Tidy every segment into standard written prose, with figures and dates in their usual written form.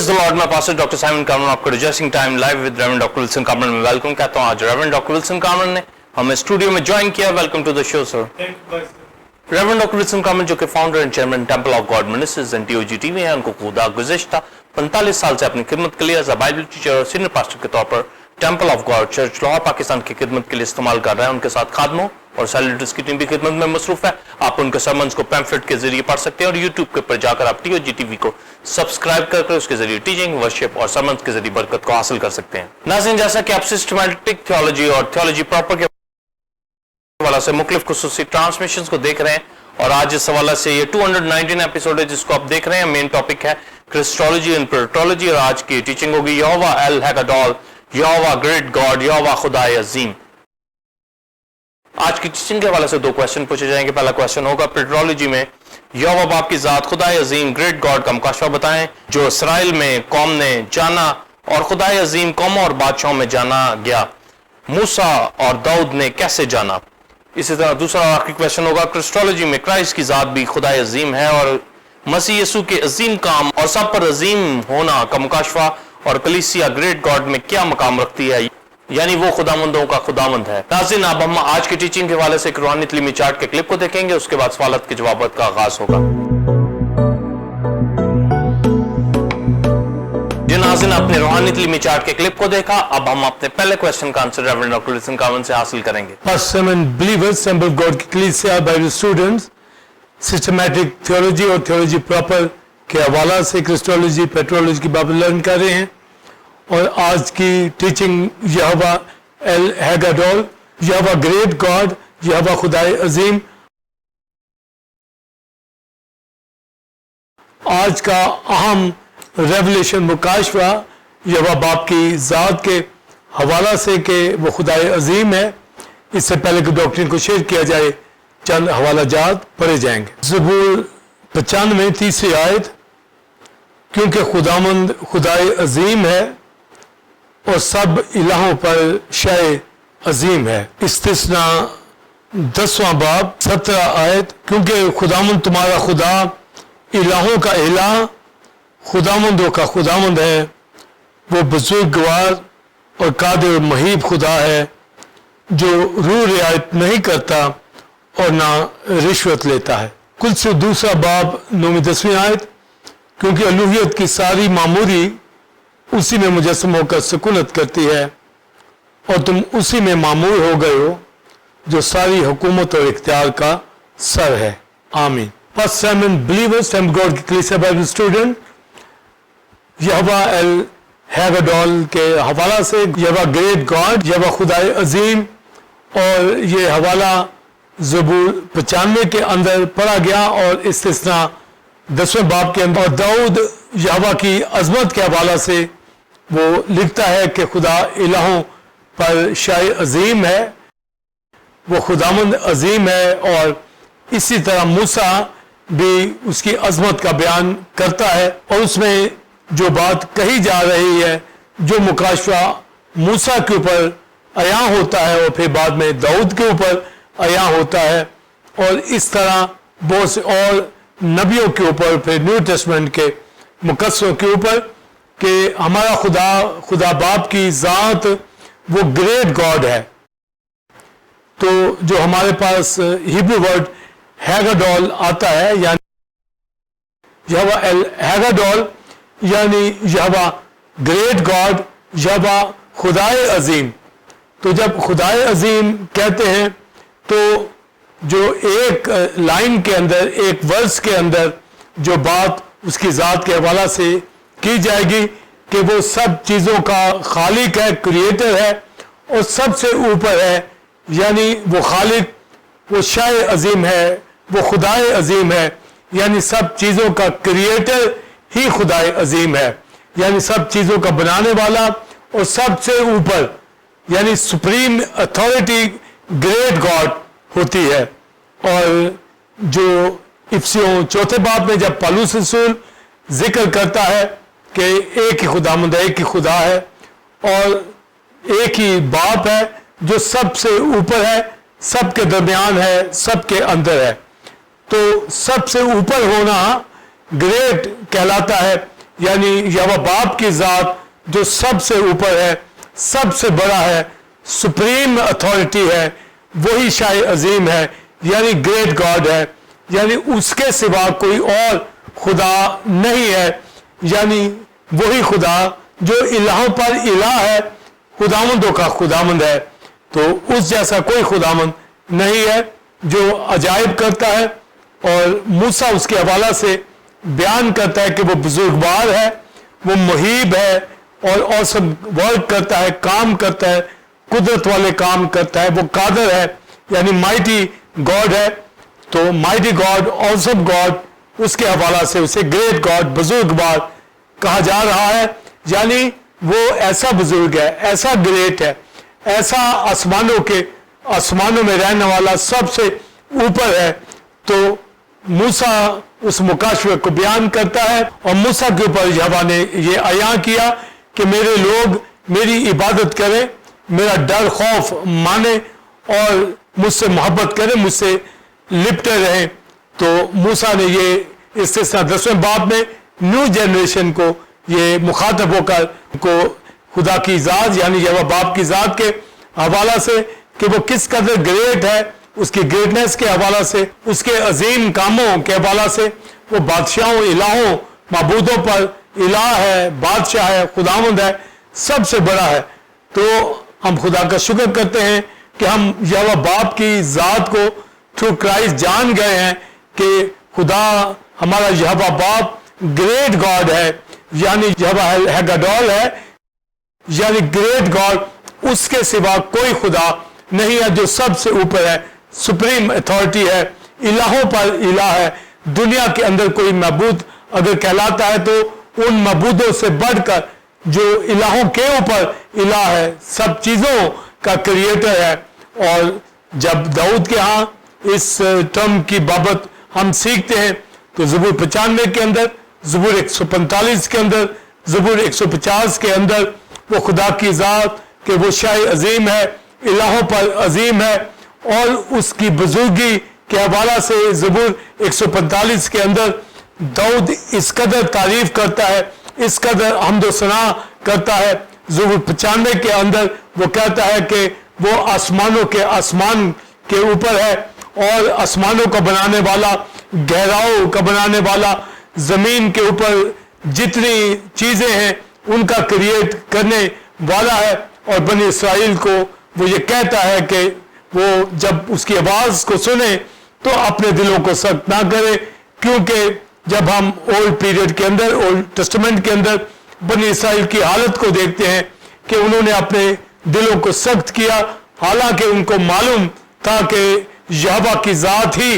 Praise the Lord, मैं pastor doctor Simon Kamran आपको rejoicing time live with reverend doctor Wilson Kamran में welcome कहता हूँ। आज रेवरेंड डॉक्टर विल्सन कामरन ने हमें स्टूडियो में ज्वाइन किया। Welcome to the show sir. Reverend doctor Wilson Kamran जो कि founder and chairman temple of God ministries and TOG TV है, उनको खुदा गुज़िश्ता 45 साल से अपनी खिदमत के लिए एज अ बाइबल टीचर और सीनियर पास्टर के तौर पर temple of God church Lahore Pakistan की खिदमत के लिए इस्तेमाल कर रहे हैं। उनके साथ खादमों और सेलिब्रिटीज की टीम भी खिदमत में मसरूफ है। आप उनके सरमन्स को पैम्फलेट के जरिए पढ़ सकते हैं और यूट्यूब के ऊपर जाकर आप TOG TV को सब्सक्राइब करके उसके जरिए टीचिंग, वर्शिप और सरमन्स के जरिए बरकत को हासिल कर सकते हैं। नाज़रीन, जैसा कि आप सिस्टमैटिक थियोलॉजी और थियोलॉजी प्रॉपर के हवाले से मुख्तलिफ खुसूसी ट्रांसमिशंस को देख रहे हैं और आज इस हवाले से ये 219 एपिसोड है जिसको आप देख रहे हैं। मेन टॉपिक है क्रिस्टोलॉजी एंड प्रोटोलॉजी और आज की टीचिंग होगी यहोवा एल हैगाडोल, यहोवा ग्रेट गॉड, यहोवा खुदाए अजीम। आज की टीचिंग के हवाले से दो क्वेश्चन पूछे जाएंगे। पहला क्वेश्चन होगा प्रोटोलॉजी में यहोवा बाप की जात खुदाए अजीम ग्रेट गॉड का मुकाशवा बताएं जो इसराइल में कौम ने जाना और खुदाए अजीम कौमों और बादशाहों में जाना गया, मूसा और दाऊद ने कैसे जाना। इसी तरह दूसरा आखिरी क्वेश्चन होगा क्रिस्टोलॉजी में क्राइस्ट की जात भी खुदाए अजीम है और मसीह यीशु के अजीम काम और सब पर अजीम होना का मुकाशवा और कलीसिया ग्रेट गॉड में क्या मकाम रखती है, यानी वो खुदामंदों का खुदामंद है। नाज़रीन, अब हम आज की टीचिंग के हवाले से एक रूहानी तलीमी चार्ट के क्लिप को देखेंगे, उसके बाद सवालत के जवाबात का आगाज होगा। नाज़रीन, आपने रूहानी तलीमी चार्ट के क्लिप को देखा। अब हम अपने पहले क्वेश्चन का answer reverend doctor Wilson Kamran से हासिल करेंगे। बिलीवर्स टेंपल ऑफ गॉड की कलीसिया बाइबल स्टूडेंट्स सिस्टमैटिक थियोलॉजी और थियोलॉजी प्रॉपर के हवाला से क्रिस्टोलॉजी पेट्रोलॉजी की बाबत लर्न कर रहे हैं और आज की टीचिंग यहोवा एल हैगाडोल, यहोवा ग्रेट गॉड, यहोवा खुदाए अजीम। आज का अहम रेवलेशन मुकाशवा यहोवा बाप की जात के हवाला से कि वो खुदाए अजीम है। इससे पहले कि डॉक्ट्रिन को शेयर किया जाए चंद हवाला जात पढ़े जाएंगे। ज़बूर 95 तीसरी आयत, क्योंकि खुदामंद खुदाए अजीम है और सब इलाहों पर शाय अजीम है। इस्तिस्ना 10वां बाब 17 आयत, क्योंकि खुदामंद तुम्हारा खुदा इलाहों का इलाह खुदामंदों का खुदामंद है, वो बुजुर्गवार और कादिर महीब खुदा है जो रूह रियायत नहीं करता और ना रिश्वत लेता है। कुल से दूसरा बाब 9-10वीं आयत, क्योंकि अलूहियत की सारी मामूरी उसी में मुजस्सम होकर सुकूनत करती है और तुम उसी में मामूर हो गए हो जो सारी हुकूमत और इख्तियार का सर है। आमीन। First Simon believers temple God की कलीसिया बाइबल स्टूडेंट यहोवा एल हैगाडोल के हवाला से यहोवा ग्रेट गॉड, यहोवा खुदाए अजीम, और ये हवाला ज़बूर 95 के अंदर पढ़ा गया और इस्तिस्ना 10वें बाब के अंदर। और दाऊद यहोवा की अजमत के हवाला से वो लिखता है कि खुदा इलाहों पर शाय अजीम है, वो खुदामंद अजीम है। और इसी तरह मूसा भी उसकी अजमत का बयान करता है और उसमें जो बात कही जा रही है, जो मुकाशवा मूसा के ऊपर अया होता है और फिर बाद में दाऊद के ऊपर अया होता है और इस तरह बहुत से और नबियों के ऊपर, फिर न्यू टेस्टमेंट के मुकस्सों के ऊपर, कि हमारा खुदा बाप की जात वो ग्रेट गॉड है। तो जो हमारे पास हिब्रू वर्ड हैगाडोल आता है, यानी यहोवा एल हैगाडोल, यानी यहोवा ग्रेट गॉड, यहोवा खुदाए अजीम। तो जब खुदाए अजीम कहते हैं तो जो एक लाइन के अंदर, एक वर्स के अंदर जो बात उसकी ज़ात के हवाला से की जाएगी कि वो सब चीज़ों का खालिक है, क्रिएटर है और सबसे ऊपर है, यानी वो खालिक, वो शाय अजीम है, वो खुदाए अजीम है, यानी सब चीज़ों का क्रिएटर ही खुदाए अजीम है, यानी सब चीज़ों का बनाने वाला और सबसे ऊपर, यानी सुप्रीम अथॉरिटी ग्रेट गॉड होती है। और जो इफिसियों 4 बाब में जब पौलुस रसूल जिक्र करता है कि एक ही खुदामंद है, एक ही खुदा है और एक ही बाप है जो सबसे ऊपर है, सबके दरमियान है, सबके अंदर है। तो सबसे ऊपर होना ग्रेट कहलाता है, यानी यहोवा बाप की ज़ात जो सबसे ऊपर है, सबसे बड़ा है, सुप्रीम अथॉरिटी है, वही शाह अजीम है, यानी ग्रेट गॉड है, यानी उसके सिवा कोई और खुदा नहीं है, यानी वही खुदा जो इलाहों पर इलाह है, खुदामंदों का खुदामंद है। तो उस जैसा कोई खुदामंद नहीं है जो अजायब करता है। और मूसा उसके हवाला से बयान करता है कि वो बुजुर्गवार है, वो मुहीब है और सब वर्क करता है, काम करता है, कुदरत वाले काम करता है, वो कादर है, यानी माइटी गॉड है। तो माइटी गॉड, ऑसम गॉड, उसके हवाला से उसे ग्रेट गॉड, बुजुर्गवार कहा जा रहा है, यानी वो ऐसा बुजुर्ग है, ऐसा ग्रेट है, ऐसा आसमानों में रहने वाला सबसे ऊपर है। तो मूसा उस मुकाशवे को बयान करता है और मूसा के ऊपर यहोवा ने ये अयां किया कि मेरे लोग मेरी इबादत करें, मेरा डर खौफ माने और मुझसे मोहब्बत करें, मुझसे लिपटे रहें। तो मूसा ने ये इस्तिस्ना 10वें बाब में न्यू जनरेशन को ये मुखातब होकर को खुदा की ज़ात यानी यहोवा बाप की ज़ात के हवाला से कि वो किस कदर ग्रेट है, उसकी ग्रेटनेस के हवाला से, उसके अजीम कामों के हवाला से, वो बादशाहों, इलाहों, माबूदों पर इलाह है, बादशाह है, खुदावंद है, सबसे बड़ा है। तो हम खुदा का शुक्र करते हैं कि हम यहोवा बाप की ज़ात को थ्रू क्राइस्ट जान गए हैं कि खुदा हमारा यहोवा बाप ग्रेट गॉड है, यानी यहोवा हैगाडोल है, यानी ग्रेट गॉड, उसके सिवा कोई खुदा नहीं है जो सबसे ऊपर है, सुप्रीम अथॉरिटी है, इलाहों पर इलाह है। दुनिया के अंदर कोई मबूद अगर कहलाता है तो उन मबूदों से बढ़कर जो इलाहों के ऊपर इलाह है, सब चीज़ों का क्रिएटर है। और जब दाऊद के यहाँ इस टर्म की बाबत हम सीखते हैं तो ज़बूर 95 के अंदर, ज़बूर 145 के अंदर, ज़बूर 150 के अंदर वो खुदा की ज़ात कि वो शाह अजीम है, इलाहों पर अजीम है और उसकी बुजुर्गी के हवाला से ज़बूर 145 के अंदर दाऊद इस कदर तारीफ करता है, इस कदर हम्दो सना करता है। ज़बूर 95 के अंदर वो कहता है कि वो आसमानों के आसमान के ऊपर है और आसमानों का बनाने वाला, गहराओं का बनाने वाला, जमीन के ऊपर जितनी चीजें हैं उनका क्रिएट करने वाला है। और बनी इस्राइल को वो ये कहता है कि वो जब उसकी आवाज को सुने तो अपने दिलों को सख्त ना करे, क्योंकि जब हम ओल्ड पीरियड के अंदर, ओल्ड टेस्टामेंट के अंदर बनी इस्राइल की हालत को देखते हैं कि उन्होंने अपने दिलों को सख्त किया, हालांकि उनको मालूम था कि यहोवा की ज़ात ही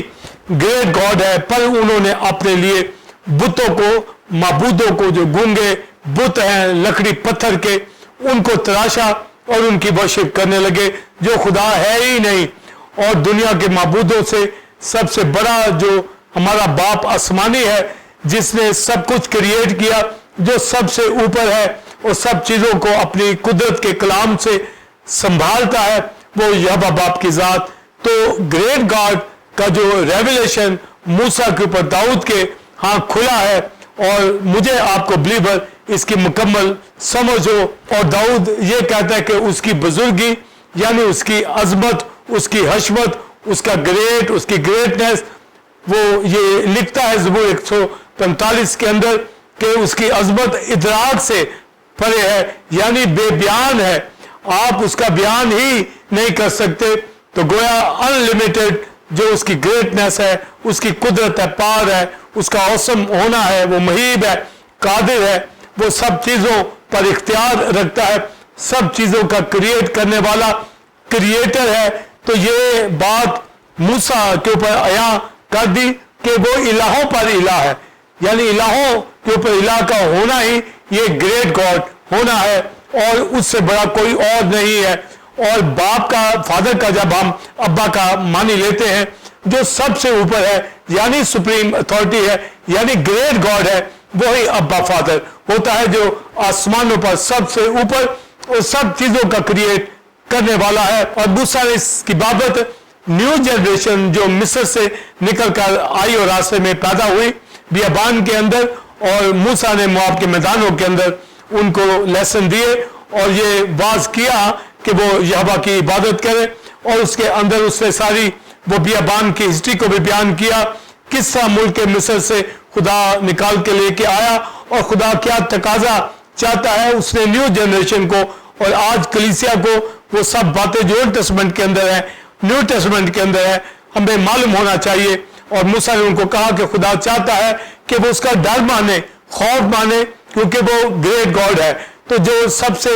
ग्रेट गॉड है, पर उन्होंने अपने लिए बुतों को, माबूदों को, जो गूंगे बुत हैं लकड़ी पत्थर के, उनको तराशा और उनकी वर्शिप करने लगे जो खुदा है ही नहीं। और दुनिया के माबूदों से सबसे बड़ा जो हमारा बाप आसमानी है, जिसने सब कुछ क्रिएट किया, जो सबसे ऊपर है और सब चीज़ों को अपनी कुदरत के कलाम से संभालता है, वो यहोवा बाप की ज़ात। तो ग्रेट गॉड का जो रेवलेशन मूसा के ऊपर दाऊद के हाँ खुला है और मुझे आपको बिलीवर इसकी मुकम्मल समझ हो। और दाऊद ये कहता है कि उसकी बुजुर्गी यानी उसकी अजमत, उसकी हशमत, उसका ग्रेट, उसकी ग्रेटनेस, वो ये लिखता है ज़बूर 145 के अंदर कि उसकी अजमत इदराक से परे है, यानी बेबयान है, आप उसका बयान ही नहीं कर सकते। तो गोया अनलिमिटेड जो उसकी ग्रेटनेस है, उसकी कुदरत है, पार है, उसका औसम होना है, वो मुहीब है, कादिर है, वो सब चीज़ों पर इख्तियार रखता है, सब चीज़ों का क्रिएट करने वाला क्रिएटर है। तो ये बात मूसा के ऊपर अया कर दी कि वो इलाहों पर इलाह है, यानी इलाहों के ऊपर इलाह का होना ही ये ग्रेट गॉड होना है और उससे बड़ा कोई और नहीं है। और बाप का, फादर का जब हम अब्बा का मानी लेते हैं, जो सबसे ऊपर है यानी सुप्रीम अथॉरिटी है, यानी ग्रेट गॉड है, वही अब्बा फादर होता है जो आसमानों पर सबसे ऊपर और सब चीजों का क्रिएट करने वाला है। और दूसरा इसकी बाबत न्यू जनरेशन जो मिस्र से निकल कर आई और रास्ते में पैदा हुई बियाबान के अंदर, اور موسیٰ نے مواب کے میدانوں کے اندر ان کو لیسن دیے اور یہ واز کیا کہ وہ یہوہ کی عبادت کرے، اور اس کے اندر اس نے ساری وہ بیابان کی ہسٹری کو بھی بیان کیا، کس طرح ملک مصر سے خدا نکال کے لے کے آیا اور خدا کیا تقاضا چاہتا ہے اس نے نیو جنریشن کو اور آج کلیسیا کو۔ وہ سب باتیں جو اولڈ ٹیسٹمنٹ کے اندر ہیں، نیو ٹیسٹمنٹ کے اندر ہے، ہمیں معلوم ہونا چاہیے۔ اور موسیٰ نے ان کو کہا کہ خدا چاہتا ہے کہ وہ اس کا ڈر مانے، خوف مانے، کیونکہ وہ گریٹ گاڈ ہے۔ تو جو سب سے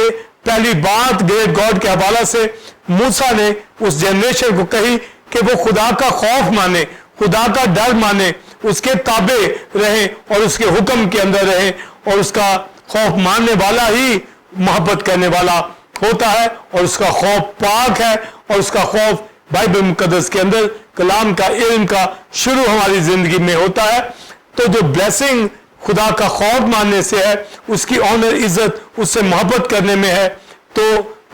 پہلی بات گریٹ گاڈ کے حوالے سے موسیٰ نے اس جنریشن کو کہی کہ وہ خدا کا خوف مانے، خدا کا ڈر مانے، اس کے تابع رہیں اور اس کے حکم کے اندر رہیں، اور اس کا خوف ماننے والا ہی محبت کرنے والا ہوتا ہے، اور اس کا خوف پاک ہے، اور اس کا خوف بائبل مقدس کے اندر کلام کا علم کا شروع ہماری زندگی میں ہوتا ہے۔ تو جو بلیسنگ خدا کا خوف ماننے سے ہے، اس کی آنر عزت اس سے محبت کرنے میں ہے۔ تو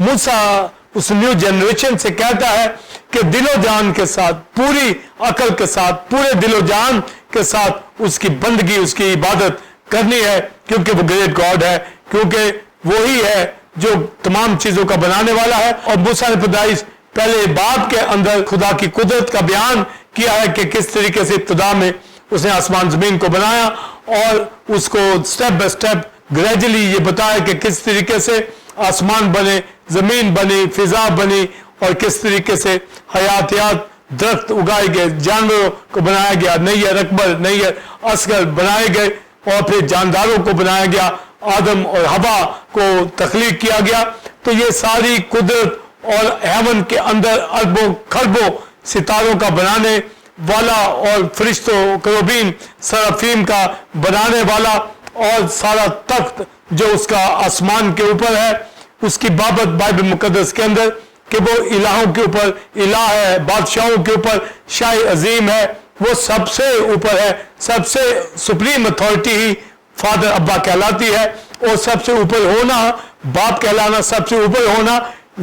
موسیٰ اس نیو جنریشن سے کہتا ہے کہ دل و جان کے ساتھ، پوری عقل کے ساتھ، پورے دل و جان کے ساتھ اس کی بندگی، اس کی عبادت کرنی ہے، کیونکہ وہ گریٹ گاڈ ہے، کیونکہ وہی ہے جو تمام چیزوں کا بنانے والا ہے۔ اور موسیٰ نے پیدائش پہلے باب کے اندر خدا کی قدرت کا بیان کیا ہے کہ کس طریقے سے ابتدا میں اس نے آسمان زمین کو بنایا، اور اس کو سٹیپ بائی سٹیپ گریجولی یہ بتایا کہ کس طریقے سے آسمان بنے، زمین بنی، فضا بنی، اور کس طریقے سے حیاتیات درخت اگائے گئے، جانوروں کو بنایا گیا، نیر اکبر نیر اصغر بنائے گئے، اور پھر جانداروں کو بنایا گیا، آدم اور حوا کو تخلیق کیا گیا۔ تو یہ ساری قدرت اور ہیون کے اندر اربوں خربوں ستاروں کا بنانے والا، اور فرشتوں کروبین سرافیم کا بنانے والا، اور سارا تخت جو اس کا آسمان کے اوپر ہے، اس کی بابت بائبل مقدس کے اندر کہ وہ الہوں کے اوپر الہ ہے، بادشاہوں کے اوپر شاہ عظیم ہے، وہ سب سے اوپر ہے، سب سے سپریم اتھارٹی ہی فادر ابا کہلاتی ہے، اور سب سے اوپر ہونا باپ کہلانا، سب سے اوپر ہونا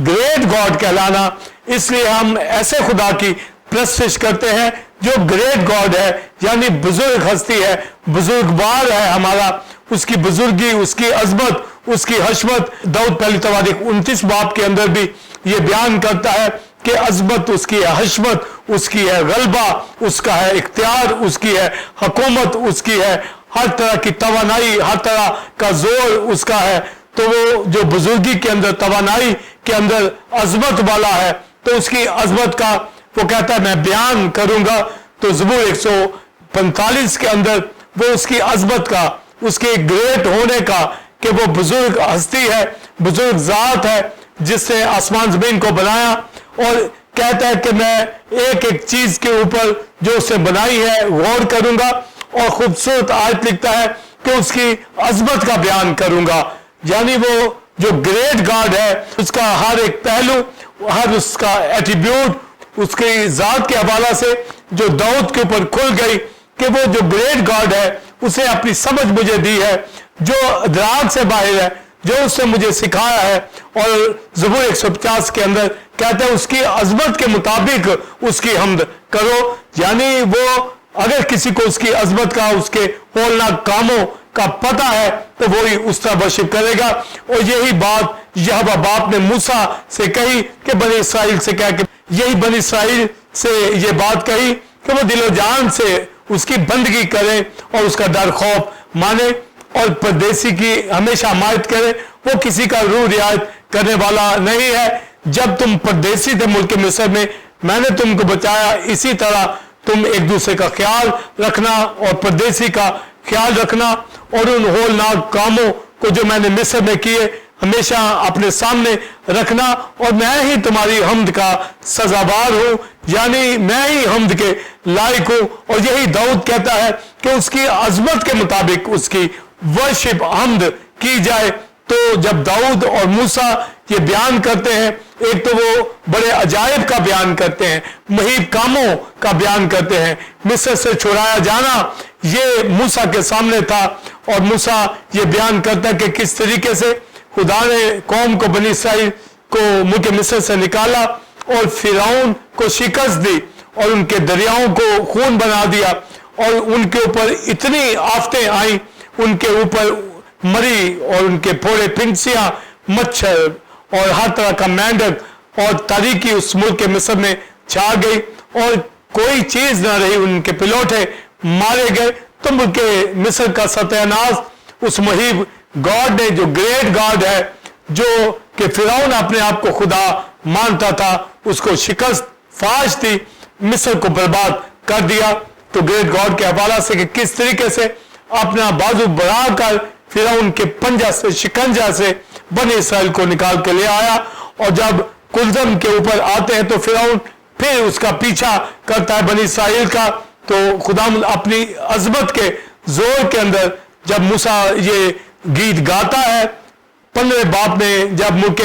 گریٹ گاڈ کہلانا۔ اس لیے ہم ایسے خدا کی پرستش کرتے ہیں جو گریٹ گاڈ ہے، یعنی بزرگ ہستی ہے، بزرگوار ہے ہمارا، اس کی بزرگی، اس کی عظمت، اس کی حشمت۔ داؤد پہلی تواریخ 29 باب کے اندر بھی یہ بیان کرتا ہے کہ عظمت اس کی ہے، حشمت اس کی ہے، غلبہ اس کا ہے، اختیار اس کی ہے، حکومت اس کی ہے، ہر طرح کی توانائی، ہر طرح کا زور اس کا ہے۔ تو وہ جو بزرگی کے اندر، توانائی کے اندر عظمت والا ہے، تو اس کی عظمت کا وہ کہتا ہے میں بیان کروں گا۔ تو زبور 145 کے اندر وہ اس کی عظمت کا، اس کے گریٹ ہونے کا، کہ وہ بزرگ ہستی ہے، بزرگ ذات ہے جس نے آسمان زمین کو بنایا، اور کہتا ہے کہ میں ایک ایک چیز کے اوپر جو اس نے بنائی ہے غور کروں گا، اور خوبصورت آیت لکھتا ہے کہ اس کی عظمت کا بیان کروں گا۔ یعنی وہ جو گریٹ گاڈ ہے، اس کا ہر ایک پہلو، ہر اس کا ایٹریبیوٹ، اس کی ذات کے حوالے سے جو داؤد کے اوپر کھل گئی کہ وہ جو گریٹ گاڈ ہے، اسے اپنی سمجھ مجھے دی ہے، جو ادراک سے باہر ہے، جو اس نے مجھے سکھایا ہے۔ اور زبور 150 کے اندر کہتا ہے اس کی عظمت کے مطابق اس کی حمد کرو، یعنی وہ اگر کسی کو اس کی عظمت کا، اس کے ہولناک کاموں کا پتہ ہے تو وہی اس طرح ورشپ کرے گا۔ اور یہی بات یہوہ باپ نے موسیٰ سے کہی کہ بنی اسرائیل سے کہہ کے، یہی بنی اسرائیل سے یہ بات کہی کہ وہ دل و جان سے اس کی بندگی کریں اور اس کا ڈر خوف مانے، اور پردیسی کی ہمیشہ حمایت کرے۔ وہ کسی کا روح رعایت کرنے والا نہیں ہے۔ جب تم پردیسی تھے ملک مصر میں نے تم کو بچایا، اسی طرح تم ایک دوسرے کا خیال رکھنا اور پردیسی کا خیال رکھنا، اور ان ہولناک کاموں کو جو میں نے مصر میں کیے ہمیشہ اپنے سامنے رکھنا، اور میں ہی تمہاری حمد کا سزاوار ہوں، یعنی میں ہی حمد کے لائق ہوں۔ اور یہی داؤد کہتا ہے کہ اس کی عظمت کے مطابق اس کی ورشپ حمد کی جائے۔ تو جب داؤد اور موسیٰ یہ بیان کرتے ہیں، ایک تو وہ بڑے عجائب کا بیان کرتے ہیں، مہیب کاموں کا بیان کرتے ہیں، مصر سے چھڑایا جانا یہ موسیٰ کے سامنے تھا، اور موسیٰ یہ بیان کرتا ہے کہ کس طریقے سے خدا نے قوم کو، بنی اسرائیل کو ملک مصر سے نکالا اور فرعون کو شکست دی، اور ان کے دریاؤں کو خون بنا دیا، اور ان کے اوپر اتنی آفتیں آئیں، ان کے اوपर मरी और उनके फोड़े पिंसियां मच्छर और हर तरह का मेंढक और तारीकी उस मुल्क के मिस्र में छा गई और कोई चीज ना रही, उनके पिलोठे मारे गए। तो मुल्क मिस्र का सत्यानाश उस मुहीब गॉड ने, जो ग्रेट गॉड है, जो कि फिरौन अपने आप को खुदा मानता था, उसको शिकस्त फाश दी, मिस्र को बर्बाद कर दिया। तो ग्रेट गॉड के हवाला से कि किस तरीके से अपना बाजू बढ़ाकर फिरौन के पंजा से, शिकंजा से बने इसराइल को निकाल के ले आया। और जब कुलजम के ऊपर आते हैं तो फिरौन फिर उसका पीछा करता है बनी इसराइल का। तो खुदा अपनी अजमत के जोर के अंदर जब मूसा ये गीत गाता है, 15 बाप में जब मुल्क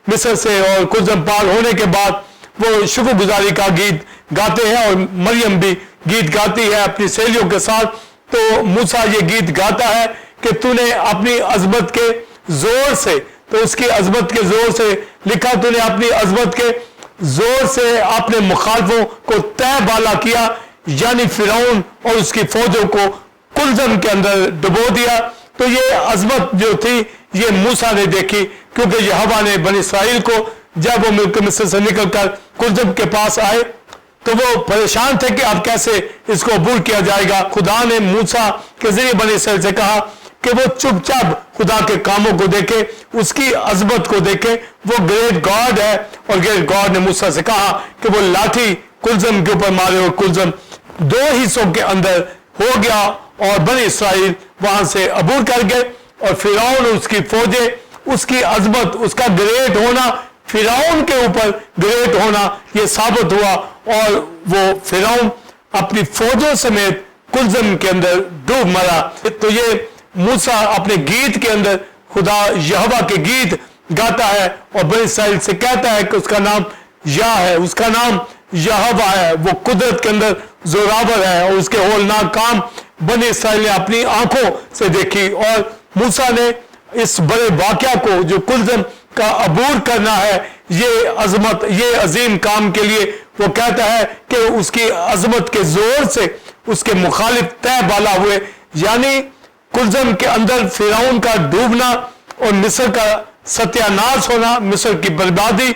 मिस्र से और कुलजम पार होने के बाद वो शुक्रगुजारी का गीत गाते हैं, और मरियम भी गीत गाती है अपनी सहेलियों के साथ। तो मूसा ये गीत गाता है कि तूने अपनी अजमत के जोर से, तो उसकी अजमत के जोर से लिखा, तूने अपनी अजमत के जोर से अपने मुखालफों को तय बाला किया, यानी फिरौन और उसकी फौजों को कुलजम के अंदर डुबो दिया। तो ये अजमत जो थी ये मूसा ने देखी, क्योंकि यहोवा ने बनी इसराइल को जब वो मुल्क मिस्र से निकलकर कुलजम के पास आए तो वो परेशान थे कि अब कैसे इसको अबूर किया जाएगा। खुदा ने मूसा के जरिए बनी इसराइल से कहा कि वो चुपचाप खुदा के कामों को देखे, उसकी अजमत को देखे, वो ग्रेट गॉड है। और ग्रेट गॉड ने मूसा से कहा कि वो लाठी कुलजम के ऊपर मारे और कुलजम 2 हिस्सों के अंदर हो गया और बनी इसराइल वहां से अबूर कर गए। और फिरौन उसकी फौजें, उसकी अजमत, उसका ग्रेट होना, फिरौन के ऊपर ग्रेट होना ये साबित हुआ, और वो फिरौन अपनी फौजों समेत कुलजम के अंदर डूब मरा। तो ये मूसा अपने गीत के अंदर खुदा यहोवा के गीत गाता है और बनी इसराइल से कहता है कि उसका नाम या है, उसका नाम यहोवा है, वो कुदरत के अंदर जोरावर है, और उसके होलनाक काम बनी इसराइल ने अपनी आंखों से देखी। और मूसा ने इस बड़े वाकया को, जो कुलजम का अबूर करना है, ये अजमत, ये अजीम काम के लिए वो कहता है कि उसकी अजमत के जोर से उसके मुखालिफ तय बाला हुए, यानी कुलजम के अंदर फिरौन का डूबना और मिस्र का सत्यानाश होना, मिस्र की बर्बादी,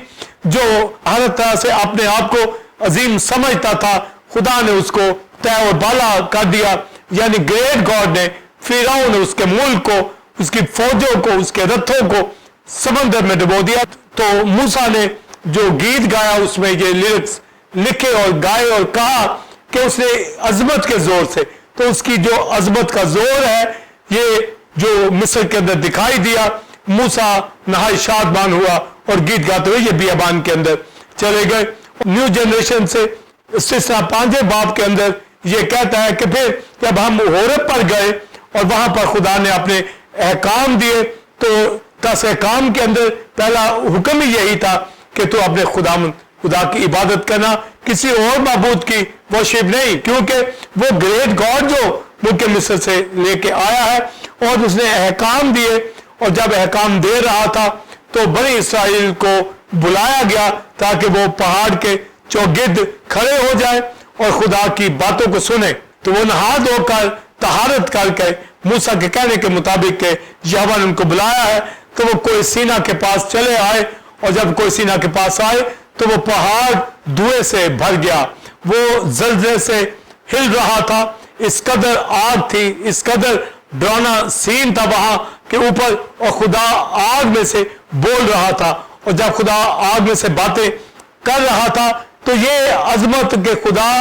जो हर तरह से अपने आप को अजीम समझता था, खुदा ने उसको तय और बाला कर दिया। यानी ग्रेट गॉड ने फिरौन, उसके मुल्क को, उसकी फौजों को, उसके रथों को समंदर में डुबो दिया। तो मूसा ने जो गीत गाया उसमें ये लिरिक्स लिखे और गाए और कहा कि उसने अजमत के जोर से, तो उसकी जो अजमत का जोर है ये जो मिस्र के अंदर दिखाई दिया, मूसा नहाय शादमान हुआ और गीत गाते हुए ये बियाबान के अंदर चले गए। न्यू जनरेशन से सिलसिला 5 बाब के अंदर ये कहता है कि फिर जब हम होरेब पर गए और वहां पर खुदा ने अपने अहकाम दिए, तो 10 अहकाम के अंदर पहला हुक्म ही यही था कि तू अपने खुदा की इबादत करना, किसी और माबूद की वर्शिप नहीं, क्योंकि वो ग्रेट गॉड जो मुल्क मिस्र से लेके आया है। और उसने अहकाम दिए, और जब अहकाम दे रहा था तो बनी इसराइल को बुलाया गया ताकि वो पहाड़ के चौगिर्द खड़े हो जाए और खुदा की बातों को सुने। तो वो नहा धोकर तहारत करके मूसा के कहने के मुताबिक के यहोवा ने उनको बुलाया है, तो वो कोई सीना के पास चले आए। और जब कोई सीना के पास आए तो वो पहाड़ धुएं से भर गया, वो जलजले से हिल रहा था, इस कदर आग थी, इस कदर डरावना सीन था वहां के ऊपर, और खुदा आग में से बोल रहा था। और जब खुदा आग में से बातें कर रहा था तो ये अजमत के खुदा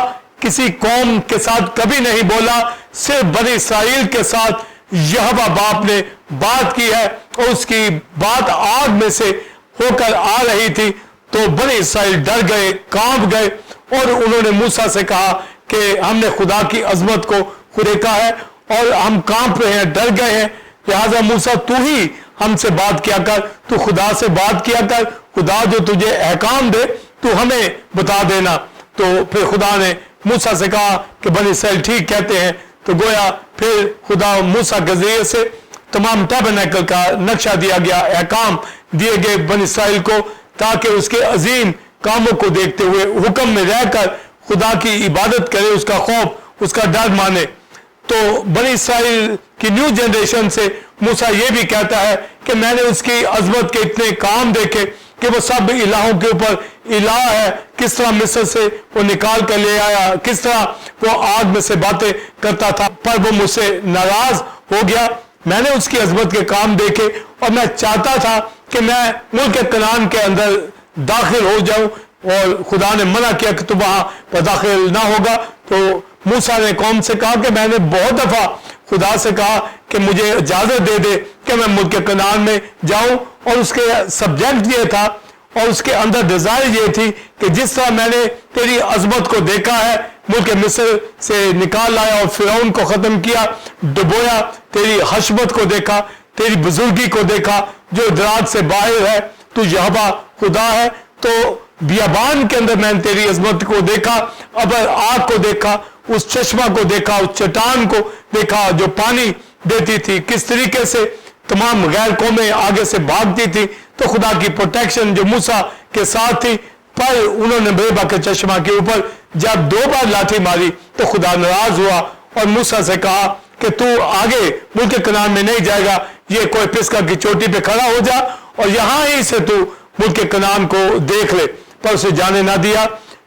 किसी कौम के साथ कभी नहीं बोला, सिर्फ बनी इसराइल के साथ यहोवा बाप ने बात की है, और उसकी बात आग में से होकर आ रही थी। तो बनी इसराइल डर गए, कांप गए, और उन्होंने मूसा से कहा कि हमने खुदा की अजमत को देखा है और हम कांप रहे हैं, डर गए हैं, लिहाजा मूसा तू ही हमसे बात किया कर, तू खुदा से बात किया कर, खुदा जो तुझे अहकाम दे तू हमें बता देना। तो फिर खुदा ने मूसा से कहा कि बनी इसराइल ठीक कहते हैं। तो गोया फिर खुदा मूसा के जरिए से तमाम टैबरनेकल का नक्शा दिया गया, अहकाम दिए गए बनी इसराइल को, ताकि उसके अजीम कामों को देखते हुए हुक्म में रहकर खुदा की इबादत करे, उसका खौफ, उसका डर माने। تو بنی اسرائیل کی نیو جنریشن سے موسیٰ یہ بھی کہتا ہے کہ میں نے اس کی عظمت کے اتنے کام دیکھے کہ وہ سب الہوں کے اوپر الہ ہے، کس طرح مصر سے وہ نکال کر لے آیا، کس طرح وہ آگ میں سے باتیں کرتا تھا، پر وہ مجھ سے ناراض ہو گیا۔ میں نے اس کی عظمت کے کام دیکھے اور میں چاہتا تھا کہ میں ملک کنعان کے اندر داخل ہو جاؤں، اور خدا نے منع کیا کہ تو وہاں پر داخل نہ ہوگا۔ تو موسیٰ نے قوم سے کہا کہ میں نے بہت دفعہ خدا سے کہا کہ مجھے اجازت دے دے کہ میں ملک کنعان میں جاؤں، اور اس کے سبجیکٹ یہ تھا اور اس کے اندر ڈیزائر یہ تھی کہ جس طرح میں نے تیری عظمت کو دیکھا ہے، ملک مصر سے نکال لایا اور فرعون کو ختم کیا، ڈبویا، تیری حشمت کو دیکھا، تیری بزرگی کو دیکھا جو ادراک سے باہر ہے، تو یہوہ خدا ہے۔ تو بیابان کے اندر میں نے تیری عظمت کو دیکھا، ابر آگ کو دیکھا، اس چشمہ کو دیکھا، اس چٹان کو دیکھا جو پانی دیتی تھی، کس طریقے سے تمام غیر قومیں آگے سے بھاگتی تھی۔ تو خدا کی پروٹیکشن جو موسیٰ کے ساتھ تھی، پر انہوں نے میربا کے چشمہ کے اوپر جب 2 بار لاٹھی ماری تو خدا ناراض ہوا اور موسیٰ سے کہا کہ تو آگے ملک کنعان میں نہیں جائے گا، یہ کوئی پسگا کی چوٹی پہ کھڑا ہو جا اور یہاں ہی سے تو ملک کنعان کو دیکھ لے، پر اسے جانے نہ دیا۔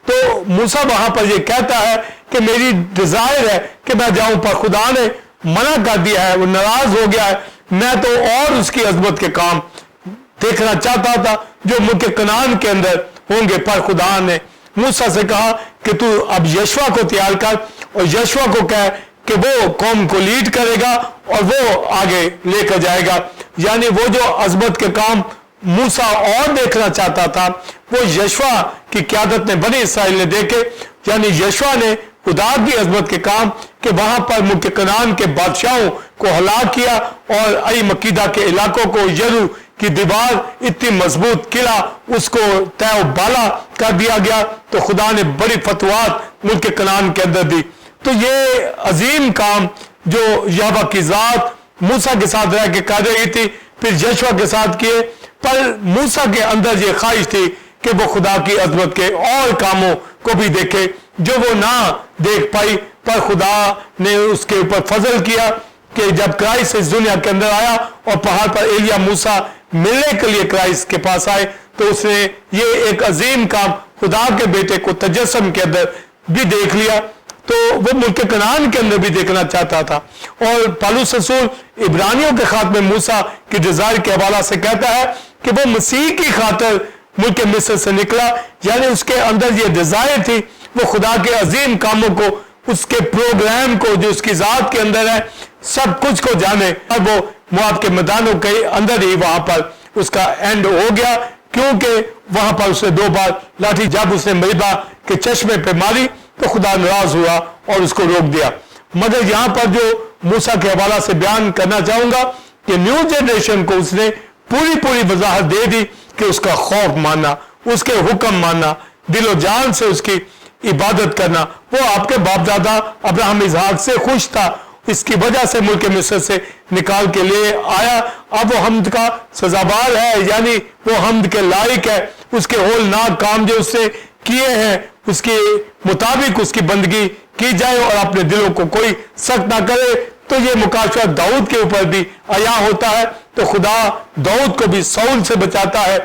تو موسیٰ وہاں پر یہ کہتا ہے کہ میری ڈیزائر ہے کہ میں جاؤں، پر خدا نے منع کر دیا ہے، وہ ناراض ہو گیا ہے۔ میں تو اور اس کی عظمت کے کام دیکھنا چاہتا تھا جو ملک کنعان کے اندر ہوں گے، پر خدا نے موسیٰ سے کہا کہ تو اب یشوع کو تیار کر اور یشوع کو کہہ کہ وہ قوم کو لیڈ کرے گا اور وہ آگے لے کر جائے گا۔ یعنی وہ جو عظمت کے کام موسیٰ اور دیکھنا چاہتا تھا وہ یشوع کی قیادت میں بنی اسرائیل نے دیکھے، یعنی یشوع نے خدا کی عظمت کے کام کہ وہاں پر ملک کنعان کے بادشاہوں کو ہلاک کیا اور ای مکیدہ کے علاقوں کو، یرو کی دیوار اتنی مضبوط قلعہ اس کو طے و بالا کر دیا گیا۔ تو خدا نے بڑی فتوحات ملک کنعان کے اندر دی۔ تو یہ عظیم کام جو یہوہ کی ذات موسیٰ کے ساتھ رہ کے کر رہی تھی، پھر یشوع کے ساتھ کیے، پر موسیٰ کے اندر یہ خواہش تھی کہ وہ خدا کی عظمت کے اور کاموں کو بھی دیکھے جو وہ نہ دیکھ پائی، پر خدا نے اس کے اوپر فضل کیا کہ جب کرائسٹ اس دنیا کے اندر آیا اور پہاڑ پر ایلیا موسیٰ ملنے کے لیے کرائسٹ کے پاس آئے، تو اس نے یہ ایک عظیم کام خدا کے بیٹے کو تجسم کے اندر بھی دیکھ لیا، تو وہ ملک کنعان کے اندر بھی دیکھنا چاہتا تھا۔ اور پالوس رسول عبرانیوں کے خط میں موسیٰ کی ڈیزائر کے حوالہ سے کہتا ہے کہ وہ مسیح کی خاطر ملک مصر سے نکلا، یعنی اس کے اندر یہ ڈیزائر تھی وہ خدا کے عظیم کاموں کو، اس کے پروگرام کو جو اس کی ذات کے اندر ہے، سب کچھ کو جانے، اور وہ مواب کے میدانوں کے اندر ہی وہاں پر اس کا اینڈ ہو گیا، کیونکہ وہاں پر اس نے 2 بار لاٹھی جب اس نے میربا کے چشمے پہ ماری تو خدا ناراض ہوا اور اس کو روک دیا۔ مگر یہاں پر جو موسیٰ کے حوالہ سے بیان کرنا چاہوں گا کہ نیو جنریشن کو اس نے پوری وضاحت دے دی کہ اس کا خوف ماننا، اس کے حکم ماننا، دل و جان سے اس کی عبادت کرنا۔ وہ آپ کے باپ دادا ابراہیم اسحاق سے خوش تھا، اس کی وجہ سے ملک مصر سے نکال کے لے آیا، اب وہ حمد کا سزاوار ہے، یعنی وہ حمد کے لائق ہے۔ اس کے ہولناک کام جو اس نے کیے ہیں اس کے مطابق اس کی بندگی کی جائے اور اپنے دلوں کو کوئی سخت نہ کرے، تو یہ مکاشفہ داؤد کے اوپر بھی عیاں ہوتا ہے۔ تو خدا داؤد کو بھی سول سے بچاتا ہے،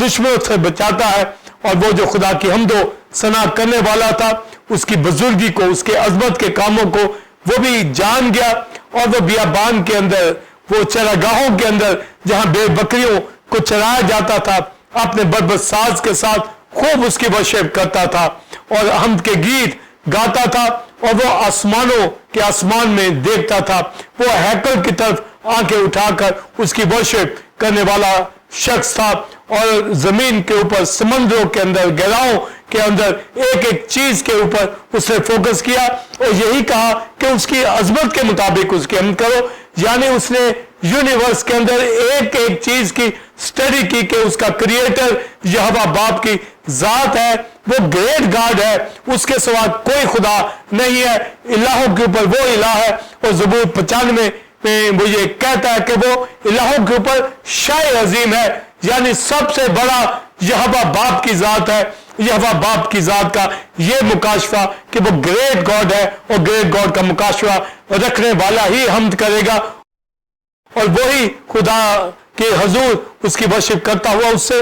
دشمنوں سے بچاتا ہے، اور وہ جو خدا کی حمد و ثنا کرنے والا تھا اس کی بزرگی کو، اس کے عظمت کے کاموں کو وہ بھی جان گیا، اور وہ بیابان کے اندر، وہ چراگاہوں کے اندر جہاں بے بکریوں کو چرایا جاتا تھا، اپنے بربط ساز کے ساتھ خوب اس کی ورشپ کرتا تھا اور حمد کے گیت گاتا تھا، اور وہ آسمانوں کے آسمان میں دیکھتا تھا، وہ ہیکل کی طرف آنکھیں اٹھا کر اس کی ورشپ کرنے والا شخص تھا، اور زمین کے اوپر، سمندروں کے اندر، گہراؤں کے اندر ایک ایک چیز کے اوپر اس نے فوکس کیا اور یہی کہا کہ اس کی عظمت کے مطابق اس کی حمد کرو۔ یعنی اس نے یونیورس کے اندر ایک ایک چیز کی اسٹڈی کی کہ اس کا کریٹر یہوہ باپ کی ذات ہے، وہ گریٹ گاڈ ہے، اس کے سوا کوئی خدا نہیں ہے، الہوں کے اوپر وہ الہ ہے۔ اور زبور 95 میں وہ یہ کہتا ہے کہ وہ الہوں کے اوپر شاہ عظیم ہے، یعنی سب سے بڑا یہوہ باپ کی ذات ہے، यहोवा बाप की जात का ये मुकाशफा कि वो ग्रेट गॉड है और ग्रेट गॉड का मुकाशफा रखने वाला ही हम्द करेगा और वही खुदा के हजूर उसकी वर्शिप करता हुआ उससे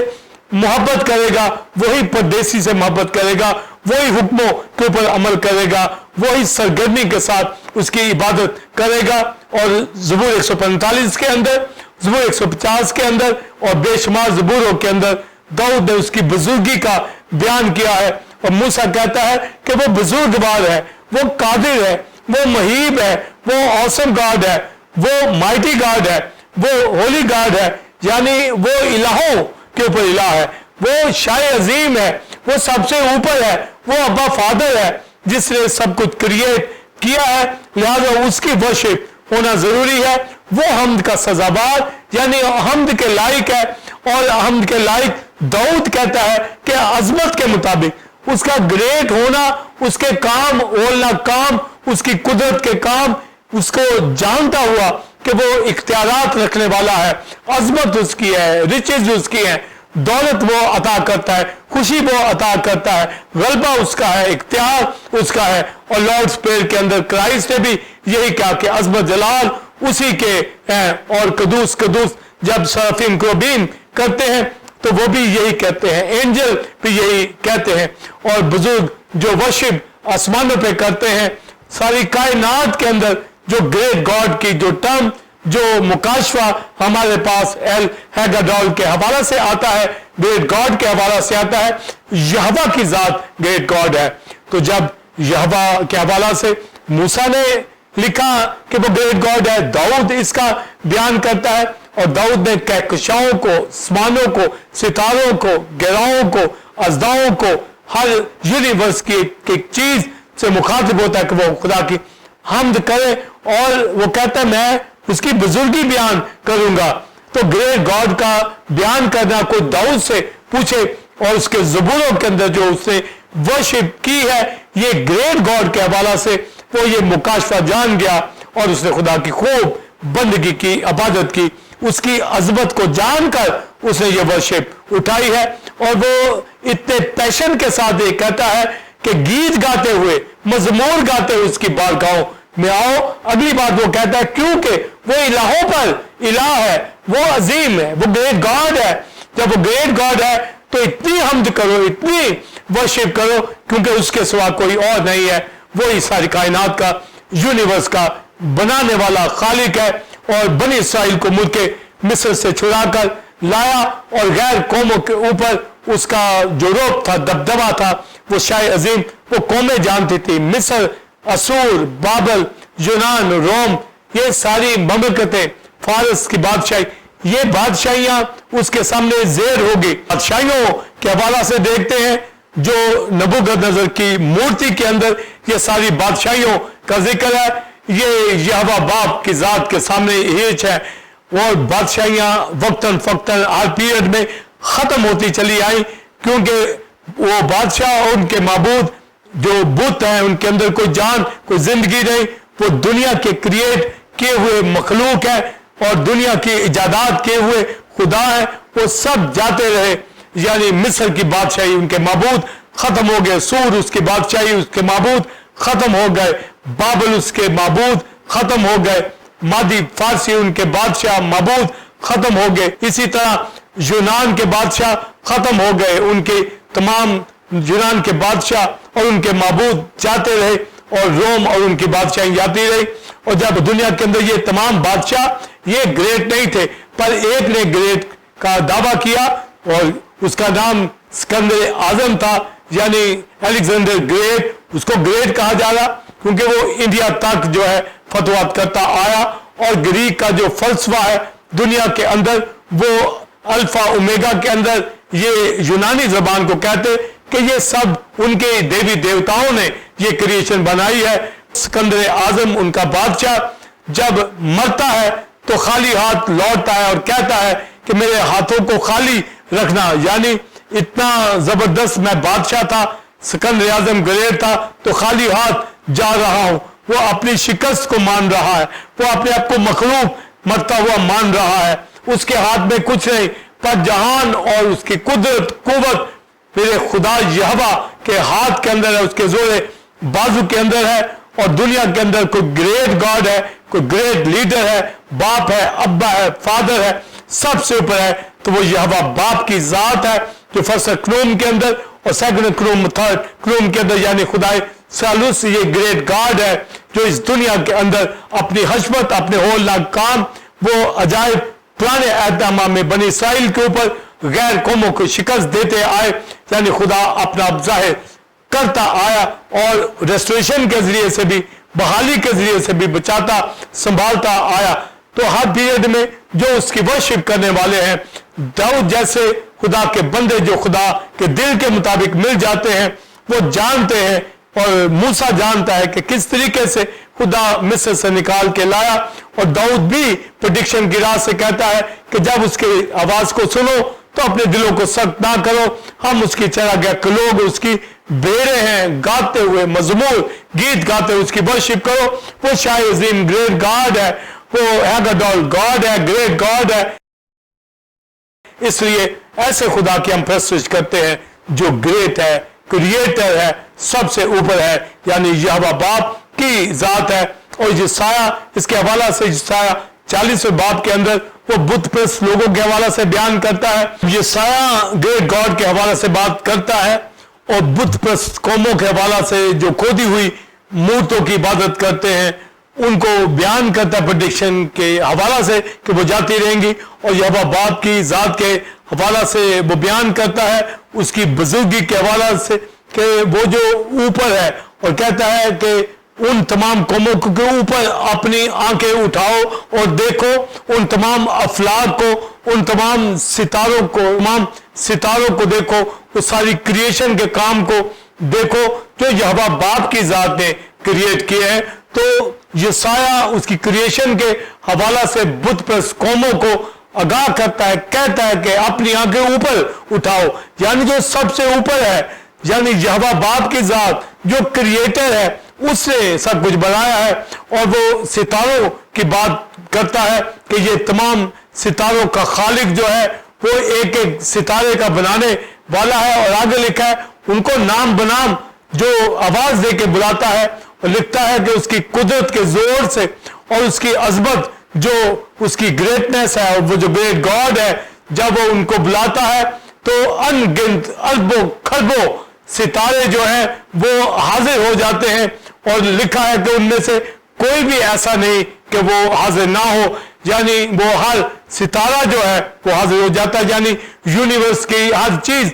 मोहब्बत करेगा, वही परदेसी से मोहब्बत करेगा, वही हुक्मों के ऊपर अमल करेगा, वही सरगर्मी के साथ उसकी इबादत करेगा। और ज़बूर 145 के अंदर, ज़बूर 150 के अंदर और बेशुमार ज़बूरों के अंदर दाऊद ने उसकी बुजुर्गी का बयान किया है। और मूसा कहता है कि वो बुजुर्गवार है, वो कादिर है, वो महीब है, वो औसम गॉड है, वो माइटी गॉड है, वो होली गॉड है, यानी वो इलाहों के ऊपर इलाह है, वो शाह अजीम है, वो सबसे ऊपर है, वो अब्बा फादर है जिसने सब कुछ क्रिएट किया है, लिहाजा उसकी वर्शिप होना जरूरी है। वो हम्द का सजाबार यानी हम्द के लायक है। और हम्द के लायक दाऊद कहता है कि अजमत के मुताबिक उसका ग्रेट होना, उसके काम ओलना काम, उसकी कुदरत के काम, उसको जानता हुआ कि वो इख्तियारात रखने वाला है, अजमत उसकी है, रिचेज उसकी है, दौलत वो अता करता है, खुशी वो अता करता है, गलबा उसका है, इख्तियार उसका है। और लॉर्ड्स प्रेयर के अंदर क्राइस्ट ने भी यही कहा कि अजमत जलाल उसी के हैं। और कदूस कदूस जब सराफीम क्रोबीम करते हैं तो वो भी यही कहते हैं, एंजल भी यही कहते हैं। और बुजुर्ग जो वर्शिप आसमानों पे करते हैं, सारी कायनात के अंदर जो ग्रेट गॉड की जो टर्म, जो मुकाशफा हमारे पास एल हैगाडॉल के हवाला से आता है, ग्रेट गॉड के हवाला से आता है, यहोवा की जात ग्रेट गॉड है। तो जब यहोवा के हवाला से मूसा ने लिखा कि वो ग्रेट गॉड है, दाऊद इसका बयान करता है। और दाऊद ने कहकशाओं को, आसमानों को, सितारों को, गहराओं को, अजदाओं को, हर यूनिवर्स की एक चीज से मुखातिब होता है कि वो खुदा की हम्द करे। और वो कहता है मैं उसकी बुजुर्गी बयान करूंगा। तो ग्रेट गॉड का बयान करना कोई दाऊद से पूछे और उसके ज़बूरों के अंदर जो उसने वर्शिप की है, ये ग्रेट गॉड के हवाला से वो ये मुकाशफा जान गया और उसने खुदा की खूब बंदगी की, इबादत की, उसकी अजमत को जानकर उसने ये वर्शिप उठाई है। और वो इतने पैशन के साथ ये कहता है कि गीत गाते हुए, मजमूर गाते हुए उसकी बारगाहों में आओ। अगली बात वो कहता है क्योंकि वो इलाहों पर इलाह है, वो अजीम है, वो ग्रेट गॉड है। जब वो ग्रेट गॉड है तो इतनी हम्द करो, इतनी वर्शिप करो, क्योंकि उसके सिवा कोई और नहीं है। वो ही सारी कायनात का, यूनिवर्स का बनाने वाला खालिक है। और बनी इस्राइल को मुल्के मिस्र से छुड़ाकर लाया और गैर कौमों के ऊपर उसका जो रोब था, दबदबा था, वो शाह अजीम वो कौमें जानती थी। मिस्र, असूर, बाबल, यूनान, रोम, ये सारी ममलकतें, फारस की बादशाही, ये बादशाहियां उसके सामने जेर होगी। बादशाहियों के हवाला से देखते हैं जो नबूकदनेस्सर की मूर्ति के अंदर ये सारी बादशाहियों का जिक्र है। ये यहोवा बाप की जात के सामने हिच है। और बादशाहियां वक्तन फक्तन हर पीरियड में खत्म होती चली आई, क्योंकि वो बादशाह और उनके माबूद जो बुत हैं उनके अंदर कोई जान, कोई जिंदगी नहीं। वो दुनिया के क्रिएट किए हुए मखलूक है और दुनिया की इजादात किए हुए खुदा है, वो सब जाते रहे। यानी मिस्र की बादशाही, उनके माबूद खत्म हो गए, सूर उसकी बादशाही, उसके माबूद खत्म हो गए, बाबल उसके माबूद खत्म हो गए, मादी फारसी उनके बादशाह माबूद खत्म हो गए। इसी तरह यूनान के बादशाह खत्म हो गए, उनके तमाम यूनान के बादशाह और उनके माबूद जाते रहे और रोम और उनकी बादशाही जाती रही। और जब दुनिया के अंदर ये तमाम बादशाह ये ग्रेट नहीं थे, पर एक ने ग्रेट का दावा किया और उसका नाम सिकंदर आजम था, यानी अलेक्जेंडर ग्रेट। उसको ग्रेट कहा जा रहा क्योंकि वो इंडिया तक जो है फतवात करता आया। और ग्रीक का जो फलसफा है दुनिया के अंदर, वो अल्फा ओमेगा के अंदर ये यूनानी जबान को कहते कि ये सब उनके देवी देवताओं ने ये क्रिएशन बनाई है। सिकंदर आजम उनका बादशाह जब मरता है तो खाली हाथ लौटता है और कहता है कि मेरे हाथों को खाली रखना, यानी इतना जबरदस्त मैं बादशाह था, सिकंदर आजम ग्रेट था, तो खाली हाथ जा रहा हूं। वो अपनी शिकस्त को मान रहा है, वो अपने आप को मखलूक मरता हुआ मान रहा है। उसके हाथ में कुछ नहीं, पर जहान और उसकी कुदरत कुव्वत میرے خدا یہوہ کے ہاتھ کے اندر ہے, اس کے زور بازو کے اندر ہے, اور دنیا کے اندر کوئی گریٹ گاڈ ہے, کوئی گریٹ لیڈر ہے, باپ ہے, ابا ہے, فادر ہے, سب سے اوپر ہے, تو وہ یہوہ باپ کی ذات ہے, جو فرسٹ کروم کے اندر اور سیکنڈ کروم, تھرڈ کروم کے اندر یعنی خدا ثالوث, یہ گریٹ گاڈ ہے جو اس دنیا کے اندر اپنی حشمت, اپنے ہولناک کام, وہ عجائب پرانے عہد نامہ میں بنی اسرائیل کے اوپر غیر قوموں کو شکست دیتے آئے, یعنی خدا اپنا ظاہر کرتا آیا اور ریسٹوریشن کے ذریعے سے بھی, بحالی کے ذریعے سے بھی بچاتا سنبھالتا آیا. تو ہر پیریڈ میں جو اس کی ورشپ کرنے والے ہیں, داؤد جیسے خدا کے بندے جو خدا کے دل کے مطابق مل جاتے ہیں, وہ جانتے ہیں, اور موسیٰ جانتا ہے کہ کس طریقے سے خدا مصر سے نکال کے لایا, اور داؤد بھی پریڈکشن کی راہ سے کہتا ہے کہ جب اس کی آواز کو سنو تو اپنے دلوں کو سخت نہ کرو, ہم اس کی چرا گیا لوگ, اس کی بیڑے ہیں, گاتے ہوئے مزمور گیت گاتے ہوئے اس کی ورشپ کرو. وہ شاہ عظیم گریٹ گاڈ ہے, وہ ہیگاڈول گاڈ ہے, گریٹ گاڈ ہے. اس لیے ایسے خدا کی ہم پرستش کرتے ہیں جو گریٹ ہے, کریٹر ہے, سب سے اوپر ہے, یعنی یہوہ باپ کی ذات ہے. اور یسایہ اس کے حوالہ سے, یسایہ 40ویں باب کے اندر وہ بت پرست لوگوں کے حوالہ سے بیان کرتا ہے. یسایہ گریٹ گاڈ کے حوالہ سے بات کرتا ہے, اور بت پرست قوموں کے حوالہ سے جو کھودی ہوئی مورتوں کی عبادت کرتے ہیں ان کو بیان کرتا ہے پریڈکشن کے حوالہ سے کہ وہ جاتی رہیں گی. اور یہوہ باپ کی ذات کے حوالہ سے وہ بیان کرتا ہے, اس کی بزرگی کے حوالہ سے کہ وہ جو اوپر ہے, اور کہتا ہے کہ ان تمام قوموں کے اوپر اپنی آنکھیں اٹھاؤ اور دیکھو, ان تمام افلاک کو, ان تمام ستاروں کو دیکھو, اس ساری کریشن کے کام کو دیکھو جو یہوہ باپ کی ذات نے کریٹ کیے ہیں. تو یسایہ اس کی کریشن کے حوالہ سے بت پرست قوموں کو آگاہ کرتا ہے, کہتا ہے کہ اپنی آنکھیں اوپر اٹھاؤ, یعنی جو سب سے اوپر ہے, یعنی یہوہ باپ کی ذات جو کریٹر ہے, اس نے سب کچھ بنایا ہے. اور وہ ستاروں کی بات کرتا ہے کہ یہ تمام ستاروں کا خالق جو ہے وہ ایک ایک ستارے کا بنانے والا ہے. اور آگے لکھا ہے ان کو نام بنام جو آواز دے کے بلاتا ہے, اور لکھتا ہے کہ اس کی قدرت کے زور سے اور اس کی عظمت, جو اس کی گریٹنس ہے, اور وہ جو گریٹ گاڈ ہے, جب وہ ان کو بلاتا ہے تو ان گنت اربوں کھربوں ستارے جو ہیں وہ حاضر ہو جاتے ہیں. اور لکھا ہے کہ ان میں سے کوئی بھی ایسا نہیں کہ وہ حاضر نہ ہو, یعنی وہ ہر ستارہ جو ہے وہ حاضر ہو جاتا ہے. یعنی یونیورس کی ہر چیز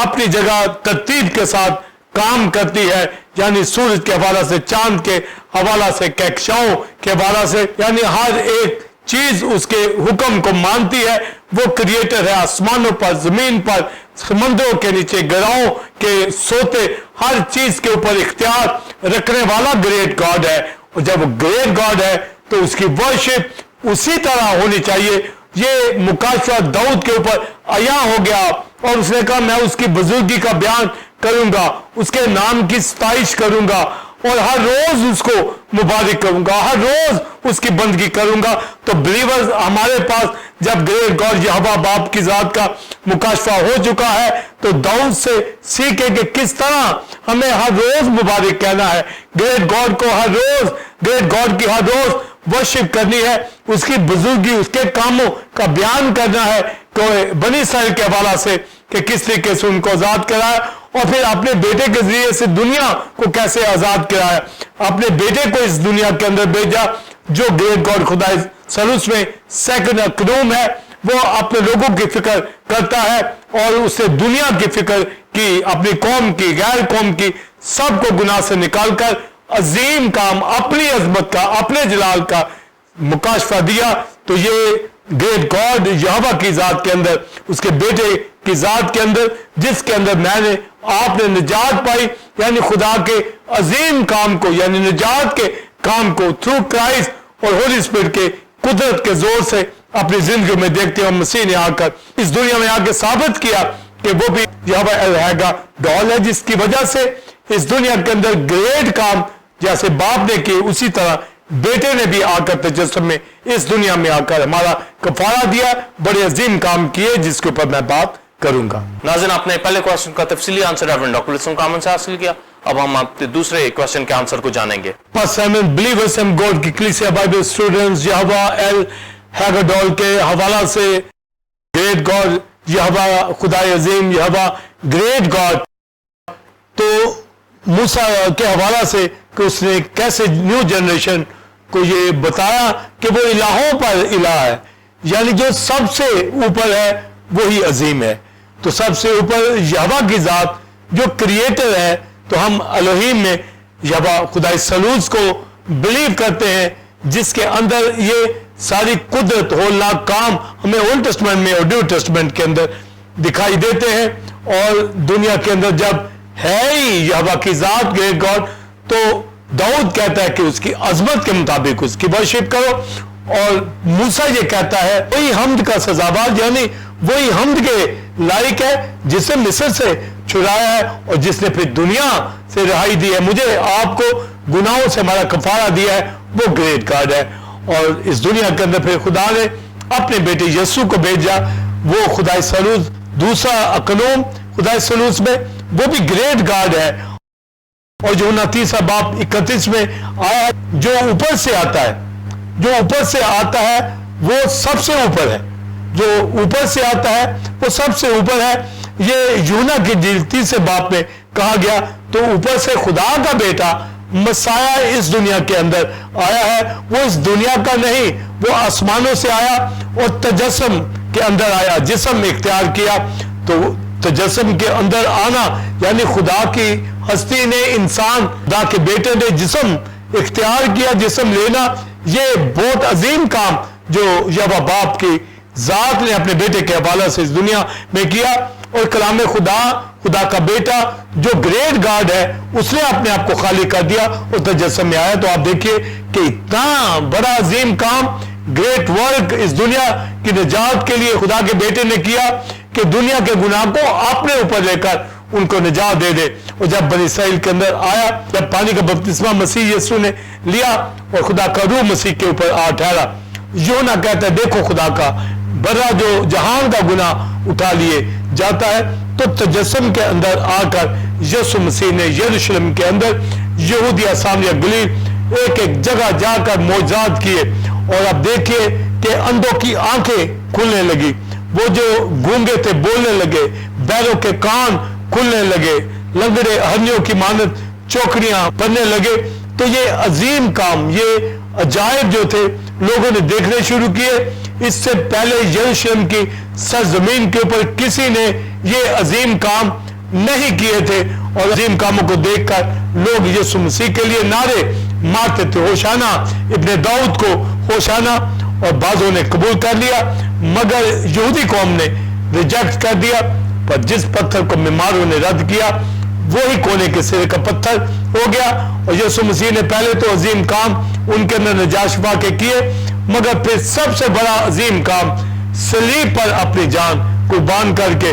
اپنی جگہ ترتیب کے ساتھ کام کرتی ہے, یعنی سورج کے حوالہ سے, چاند کے حوالہ سے, کہکشاؤں کے حوالہ سے, یعنی ہر ایک چیز اس کے حکم کو مانتی ہے. وہ کریٹر ہے, آسمانوں پر, زمین پر, سمندروں کے نیچے, گراؤں کے سوتے, ہر چیز کے اوپر اختیار رکھنے والا گریٹ گاڈ ہے. اور جب وہ گریٹ گاڈ ہے تو اس کی ورشپ اسی طرح ہونی چاہیے. یہ مکاشفہ داؤد کے اوپر عیاں ہو گیا, اور اس نے کہا میں اس کی بزرگی کا بیان کروں گا, اس کے نام کی ستائش کروں گا, اور ہر روز اس کو مبارک کروں گا, ہر روز اس کی بندگی کروں گا. تو بلیورز ہمارے پاس جب گریٹ گاڈ یہوہ باپ کی ذات کا مکاشفہ ہو چکا ہے تو داؤد سے سیکھے کہ کس طرح ہمیں ہر روز مبارک کہنا ہے, گریٹ گاڈ کو ہر روز, گریٹ گاڈ کی ہر روز ورشپ کرنی ہے, اس کی بزرگی, اس کے کاموں کا بیان کرنا ہے. کہ بنی اسرائیل کے حوالہ سے کہ کس طریقے سے ان کو آزاد کرایا, اور پھر اپنے بیٹے کے ذریعے سے دنیا کو کیسے آزاد کرایا, اپنے بیٹے کو اس دنیا کے اندر بھیجا جو گریٹ گاڈ خدا ثالوث میں سیکنڈ کروم ہے. وہ اپنے لوگوں کی فکر کرتا ہے, اور اس سے دنیا کی فکر کی, اپنی قوم کی, غیر قوم کی, سب کو گناہ سے نکال کر عظیم کام, اپنی عظمت کا, اپنے جلال کا مکاشفہ دیا. تو یہ گریٹ گاڈ یہوہ کی ذات کے اندر, اس کے بیٹے کی ذات کے اندر, جس کے اندر میں نے آپ نے نجات پائی, یعنی خدا کے عظیم کام کو, یعنی نجات کے کام کو تھرو کرائسٹ اور ہولی اسپرٹ کے قدرت کے زور سے اپنی زندگی میں دیکھتے ہیں. مسیح نے آ کر اس دنیا میں آ کے ثابت کیا کہ وہ بھی یہوہ الہیگا ڈال ہے, جس کی وجہ سے اس دنیا کے اندر گریٹ کام جیسے باپ نے کیے اسی طرح بیٹے نے بھی آ کر تجسم میں اس دنیا میں آ کر ہمارا کفارہ دیا, بڑے عظیم کام کیے جس کے اوپر میں بات करूंगा। नाज़रीन, आपने पहले क्वेश्चन का तफसीली answer reverend doctor Wilson common से हासिल किया। अब हम आपके दूसरे क्वेश्चन के आंसर को जानेंगे। Simon Believers in God की कलीसिया बाइबल स्टूडेंट्स यहोवा एल हैगडोल के हवाला से ग्रेट गॉड यहोवा खुदाए अजीम यहोवा ग्रेट गॉड, तो मूसा के हवाला से कि उसने कैसे न्यू जनरेशन को ये बताया कि वो इलाहों पर इलाह है, यानी जो सबसे ऊपर है वही अजीम है। तो सबसे ऊपर यहोवा की जात जो क्रिएटर है, तो हम एलोहीम में यहोवा खुदाई सलूस को बिलीव करते हैं जिसके अंदर ये सारी कुदरत होलनाक काम हमें ओल्ड टेस्टमेंट में और न्यू टेस्टमेंट के अंदर दिखाई देते हैं। और दुनिया के अंदर जब है ही यहोवा की जात ग्रेट गॉड, तो दाऊद कहता है कि उसकी अजमत के मुताबिक उसकी वर्शिप करो, और मूसा ये कहता है वही हमद का सजाबाज, यानी वही हमद के लायक है जिसे मिस्र से छुड़ाया है और जिसने फिर दुनिया से रिहाई दी है, मुझे आपको गुनाहों से हमारा कफारा दिया है, वो ग्रेट गॉड है। और इस दुनिया के अंदर फिर खुदा ने अपने बेटे यीशु को भेजा, वो खुदाई सलूस दूसरा अकनूम खुदाई सलूस में वो भी ग्रेट गॉड है। और जो 29 बाप 31 में आया, जो ऊपर से आता है, जो ऊपर से आता है वो सबसे ऊपर है, जो ऊपर से आता है वो सबसे ऊपर है। ये यूना की 30 बाप में कहा गया, तो ऊपर से खुदा का बेटा मसाया इस दुनिया के अंदर आया है, वो इस दुनिया का नहीं, वो आसमानों से आया और तजस्सुम के अंदर आया, जिस्म इख्तियार किया। तो तजस्सुम के अंदर आना यानी खुदा की हस्ती ने इंसान, खुदा के बेटे ने जिस्म इख्तियार किया, जिस्म लेना, ये बहुत अजीम काम जो यहोवा बाप की जात ने अपने बेटे के हवाले से इस दुनिया में किया। और कलाम खुदा, खुदा का बेटा जो ग्रेट गॉड है, उसने अपने आप को खाली कर दिया और तजस्सुम में आया। तो आप देखिए कि इतना बड़ा अजीम काम, ग्रेट वर्क इस दुनिया की निजात के लिए खुदा के बेटे ने किया कि दुनिया के गुनाह को अपने ऊपर लेकर उनको निजात दे दे। और जब बनी इसराइल के अंदर आया, जब पानी का बपतिस्मा मसीह यीशु ने लिया और खुदा का रूह मसीह के ऊपर आ ठहरा, यूहन्ना कहता है देखो खुदा का बड़ा जो जहान का गुनाह उठा लिए जाता है। तो तजस्सुम के अंदर आकर यीशु मसीह ने यरूशलेम के अंदर यहूदिया, सामरिया, गलील एक एक जगह जाकर मौजूद किए। और अब देखिए कि अंधों की आंखें खुलने लगी, वो जो गूंगे थे बोलने लगे, बैरों के कान खुलने लगे, लंगड़े हरनियों की मानद चौकड़ियां बनने लगे। तो ये अजीम काम, ये अजायब जो थे लोगों ने देखने शुरू किए। इससे पहले यरूशलेम की सरजमीन के ऊपर किसी ने ये अजीम काम नहीं किए थे। और अजीम कामों को देखकर लोग यीशु मसीह के लिए नारे मारते थे, होशाना इब्ने दाऊद को होशाना। और बाजों ने कबूल कर लिया, मगर यहूदी कौम ने रिजेक्ट कर दिया। पर जिस पत्थर को बीमारों ने रद्द किया, वही कोने के सिरे का पत्थर हो गया। और यीशु मसीह ने पहले तो अजीम काम उनके अंदर निजात शिफा के किए, मगर फिर सबसे बड़ा अजीम काम सलीब पर अपनी जान कुर्बान करके,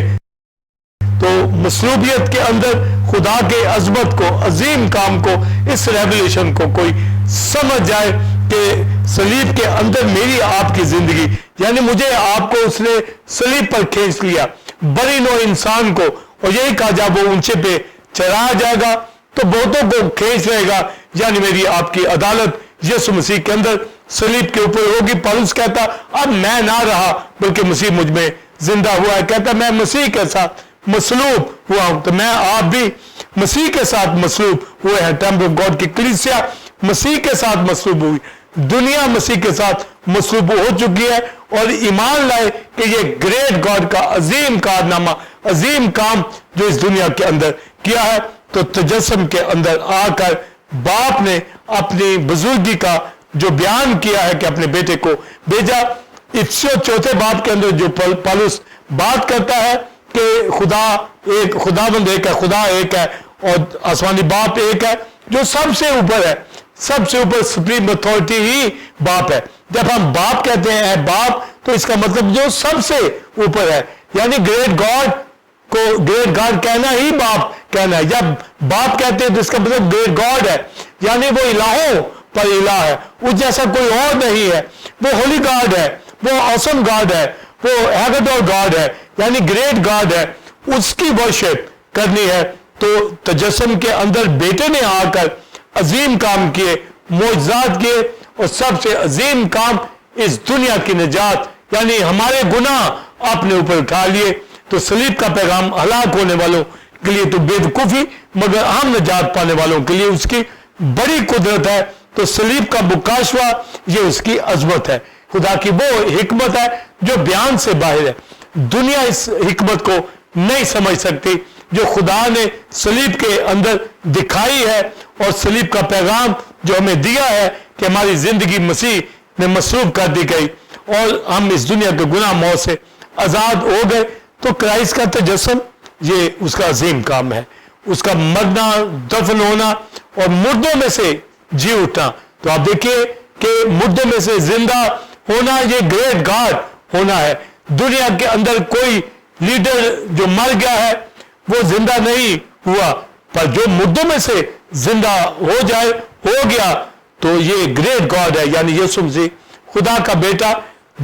तो मसलूबियत के अंदर खुदा के अजमत को, अजीम काम को, इस रेवलेशन को कोई समझ जाए कि सलीब के अंदर मेरी आपकी जिंदगी, यानी मुझे आपको उसने सलीब पर खींच लिया, बड़ी नो इंसान को। और यही कहा जब वो ऊंचे पे चढ़ाया जाएगा तो बहुतों को खींच रहेगा, यानी मेरी आपकी अदालत यीशु मसीह के अंदर सलीब के ऊपर होगी। पौलुस कहता अब मैं ना रहा बल्कि मसीह मुझ में जिंदा हुआ है। कहता मैं मसीह के साथ मसलूब हुआ हूं, तो मैं आप भी मसीह के साथ मसलूब हुए हैं। टेम्पल ऑफ गॉड की कलीसिया मसीह के साथ मसलूब हुई, दुनिया मसीह के साथ मसलूब हो चुकी है। और ईमान लाए कि ये ग्रेट गॉड का अजीम कारनामा, अजीम काम जो इस दुनिया के अंदर किया है। तो तजस्सुम के अंदर आकर बाप ने अपनी बुजुर्गी का जो बयान किया है कि अपने बेटे को भेजा। इफ्सियों 4 बाप के अंदर जो पौलुस बात करता है कि खुदा एक, खुदाबंद एक है, खुदा एक है और आसमानी बाप एक है जो सबसे ऊपर है, सबसे ऊपर सुप्रीम अथॉरिटी ही बाप है। जब हम बाप कहते हैं बाप, तो इसका मतलब जो सबसे ऊपर है, यानी ग्रेट गॉड को ग्रेट गॉड कहना ही बाप कहना है। जब बाप कहते हैं तो इसका मतलब ग्रेट गॉड है, यानी वो इलाहों पर इलाह है, उस जैसा कोई और नहीं है। वो होली गॉड है, वो ऑसम गॉड है, वो हैगडोर गॉड है, یعنی گریٹ گاڈ ہے، اس کی ورشپ کرنی ہے. تو تجسم کے اندر بیٹے نے آ کر عظیم کام کیے، معجزات کیے، اور سب سے عظیم کام اس دنیا کی نجات، یعنی ہمارے گناہ آپ نے اوپر اٹھا لیے. تو صلیب کا پیغام ہلاک ہونے والوں کے لیے تو بے وقوفی، مگر ہم نجات پانے والوں کے لیے اس کی بڑی قدرت ہے. تو صلیب کا مکاشفہ یہ اس کی عظمت ہے، خدا کی وہ حکمت ہے جو بیان سے باہر ہے. دنیا اس حکمت کو نہیں سمجھ سکتی جو خدا نے صلیب کے اندر دکھائی ہے، اور صلیب کا پیغام جو ہمیں دیا ہے کہ ہماری زندگی مسیح میں مصروف کر دی گئی اور ہم اس دنیا کے گناہ موت سے آزاد ہو گئے. تو کرائسٹ کا تجسم یہ اس کا عظیم کام ہے، اس کا مرنا، دفن ہونا اور مردوں میں سے جی اٹھنا. تو آپ دیکھیے کہ مردوں میں سے زندہ ہونا یہ گریٹ گاڈ ہونا ہے. دنیا کے اندر کوئی لیڈر جو مر گیا ہے وہ زندہ نہیں ہوا، پر جو مردوں میں سے زندہ ہو جائے، ہو گیا، تو یہ گریٹ گاڈ ہے، یعنی یسوع مسیح خدا کا بیٹا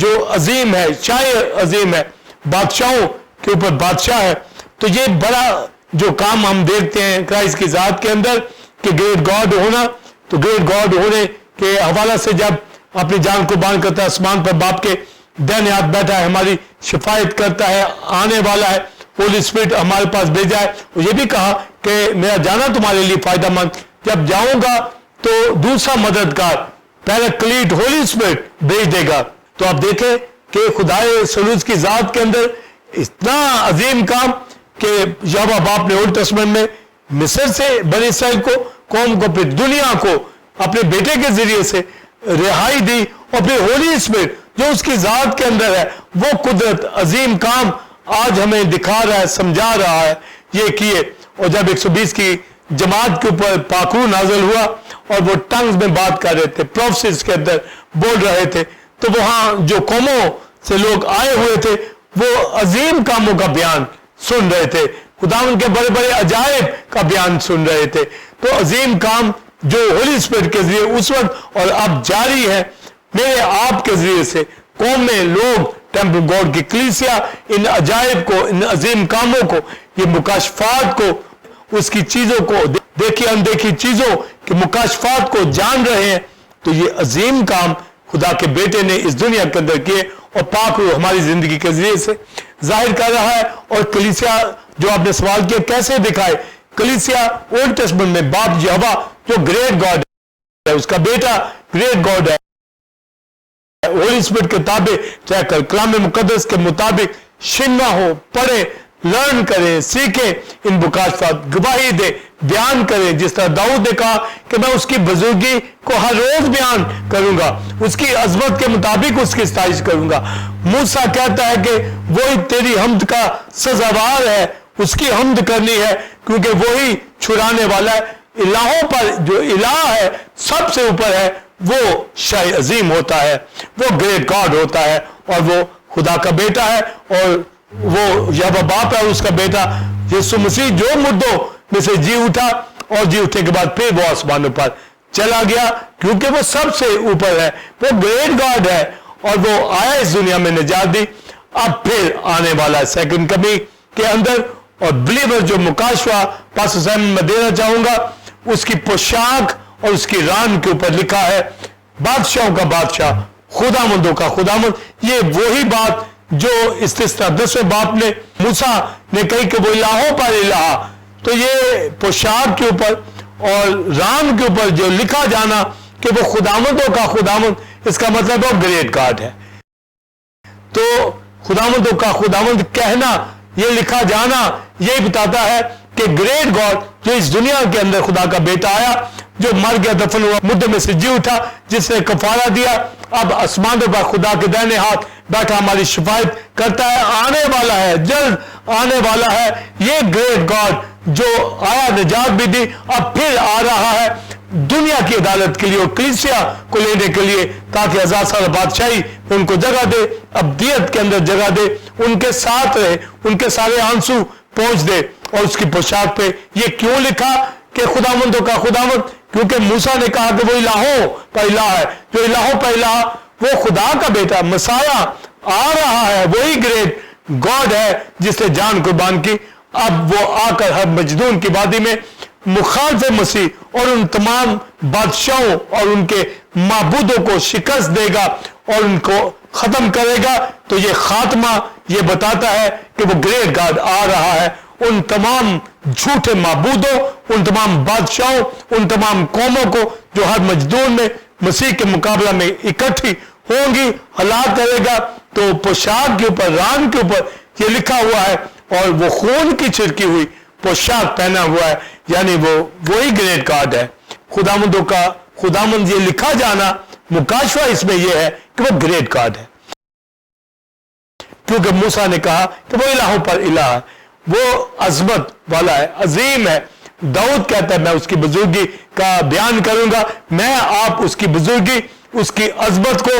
جو عظیم ہے، شاعر عظیم ہے، بادشاہوں کے اوپر بادشاہ ہے. تو یہ بڑا جو کام ہم دیکھتے ہیں کرائسٹ کی ذات کے اندر کہ گریٹ گاڈ ہونا. تو گریٹ گاڈ ہونے کے حوالہ سے جب اپنی جان قربان کرتا ہے، آسمان پر باپ کے دائنے ہاتھ بیٹھا ہے، ہماری شفاعت کرتا ہے، آنے والا ہے، ہولی اسپرٹ ہمارے پاس بھیجا ہے. اور یہ بھی کہا کہ میرا جانا تمہارے لیے فائدہ مند، جب جاؤں گا تو دوسرا مددگار پیراکلیٹ ہولی اسپرٹ بھیج دے گا. تو آپ دیکھیں کہ خدائے سلوز کی ذات کے اندر اتنا عظیم کام کہ یہوہ باپ نے اولڈ ٹیسٹمنٹ میں مصر سے بنی اسرائیل کو، قوم کو، پھر دنیا کو اپنے بیٹے کے ذریعے سے رہائی دی، اور پھر ہولی اسپرٹ جو اس کی ذات کے اندر ہے وہ قدرت عظیم کام آج ہمیں دکھا رہا ہے، سمجھا رہا ہے یہ کیے. اور جب 120 کی جماعت کے اوپر پاکرو نازل ہوا اور وہ ٹنگز میں بات کر رہے تھے، پروفیسز کے اندر بول رہے تھے، تو وہاں جو قوموں سے لوگ آئے ہوئے تھے وہ عظیم کاموں کا بیان سن رہے تھے، خداوند کے بڑے بڑے عجائب کا بیان سن رہے تھے. تو عظیم کام جو ہولی اسپرٹ کے ذریعے اس وقت اور اب جاری ہے میرے آپ کے ذریعے سے، قوم میں لوگ ٹیمپل گاڈ کی کلیسیا ان عجائب کو، ان عظیم کاموں کو، یہ مکاشفات کو، اس کی چیزوں کو، دیکھی اندیکھی چیزوں کے مکاشفات کو جان رہے ہیں. تو یہ عظیم کام خدا کے بیٹے نے اس دنیا کے اندر کیے، اور پاک روح ہماری زندگی کے ذریعے سے ظاہر کر رہا ہے. اور کلیسیا جو آپ نے سوال کیا کیسے دکھائے، کلیسیا اولڈ ٹیسٹمنٹ میں باپ یہوہ جو گریٹ گاڈ ہے، اس کا بیٹا گریٹ گاڈ ہے، ہولی اسپرٹ کے تابع رہ کر کلام مقدس کے مطابق شنوا ہو، پڑھے، لرن کریں، سیکھیں، ان مکاشفات گواہی دے، بیان کریں. جس طرح داؤد نے کہا کہ میں اس کی بزرگی کو ہر روز بیان کروں گا، اس کی عظمت کے مطابق اس کی ستائش کروں گا. موسیٰ کہتا ہے کہ وہی تیری حمد کا سزاوار ہے، اس کی حمد کرنی ہے کیونکہ وہی چھڑانے والا ہے. الہوں پر جو الہ ہے سب سے اوپر ہے، وہ شاہ عظیم ہوتا ہے، وہ گریٹ گاڈ ہوتا ہے، اور وہ خدا کا بیٹا ہے، اور وہ یہوہ باپ ہے اس کا بیٹا یسوع مسیح جو مردوں میں سے جی اٹھا، اور جی اٹھنے کے بعد پھر وہ آسمانوں پر چلا گیا کیونکہ وہ سب سے اوپر ہے، وہ گریٹ گاڈ ہے، اور وہ آیا اس دنیا میں نجات دی. اب پھر آنے والا ہے سیکنڈ کمی کے اندر. اور بلیور جو مکاشفہ پاسٹر سائمن میں دینا چاہوں گا، اس کی پوشاک اور اس کی ران کے اوپر لکھا ہے بادشاہوں کا بادشاہ، خداوندوں کا خداوند. یہ وہی بات جو استثنا 10ویں باپ نے موسیٰ نے کہی کہ وہ الہوں پر الہ. تو یہ پوشاک کے اوپر اور ران کے اوپر جو لکھا جانا کہ وہ خداوندوں کا خداوند، اس کا مطلب وہ گریٹ گاڈ ہے. تو خداوندوں کا خداوند کہنا، یہ لکھا جانا یہی بتاتا ہے کہ گریٹ گاڈ جو اس دنیا کے اندر خدا کا بیٹا آیا، جو مر گیا، دفن ہوا، مردوں میں سے جی اٹھا، جس نے کفارہ دیا، اب آسمانوں پر خدا کے دائنے ہاتھ بیٹھا ہماری شفاعت کرتا ہے، آنے والا ہے، جلد آنے والا ہے. یہ گریٹ گاڈ جو آیا، نجات بھی دی، اب پھر آ رہا ہے دنیا کی عدالت کے لیے اور کلیسیا کو لینے کے لیے، تاکہ 1000 سال بادشاہی ان کو جگہ دے، ابدیت کے اندر جگہ دے، ان کے ساتھ رہے، ان کے سارے آنسو پہنچ دے. اور اس کی پوشاک پہ یہ کیوں لکھا کہ خداوندوں کا خداوند؟ کیونکہ موسیٰ نے کہا کہ وہ الہوں پر الہ ہے، جو الہوں پر الہ، وہ خدا کا بیٹا مسیح آ رہا ہے، وہی گریٹ गॉड है जिसने जान कुर्बान की, अब वो आकर हर मजदून की वादी में मुखालिफ मसीह और उन तमाम बादशाहों और उनके माबूदों को शिकस्त देगा और उनको खत्म करेगा। तो ये खात्मा ये बताता है कि वो ग्रेट गॉड आ रहा है, उन तमाम झूठे माबूदों, उन तमाम बादशाहों, उन तमाम कौमों को जो हर मजदून में मसीह के मुकाबला में इकट्ठी होंगी हलाक करेगा। तो पोशाक के ऊपर, रान के ऊपर ये लिखा हुआ है और वो खून की छिड़की हुई पोशाक पहना हुआ है, यानी वो वही ग्रेट गॉड है। खुदामंदों का खुदामंद ये लिखा जाना, मुकाशवा इसमें यह है कि वो ग्रेट गॉड है, क्योंकि मूसा ने कहा कि वो इलाहों पर इलाह है, वो अजमत वाला है, अजीम है। दाऊद कहता है मैं उसकी बुजुर्गी का बयान करूंगा। मैं आप उसकी बुजुर्गी, उसकी अजमत को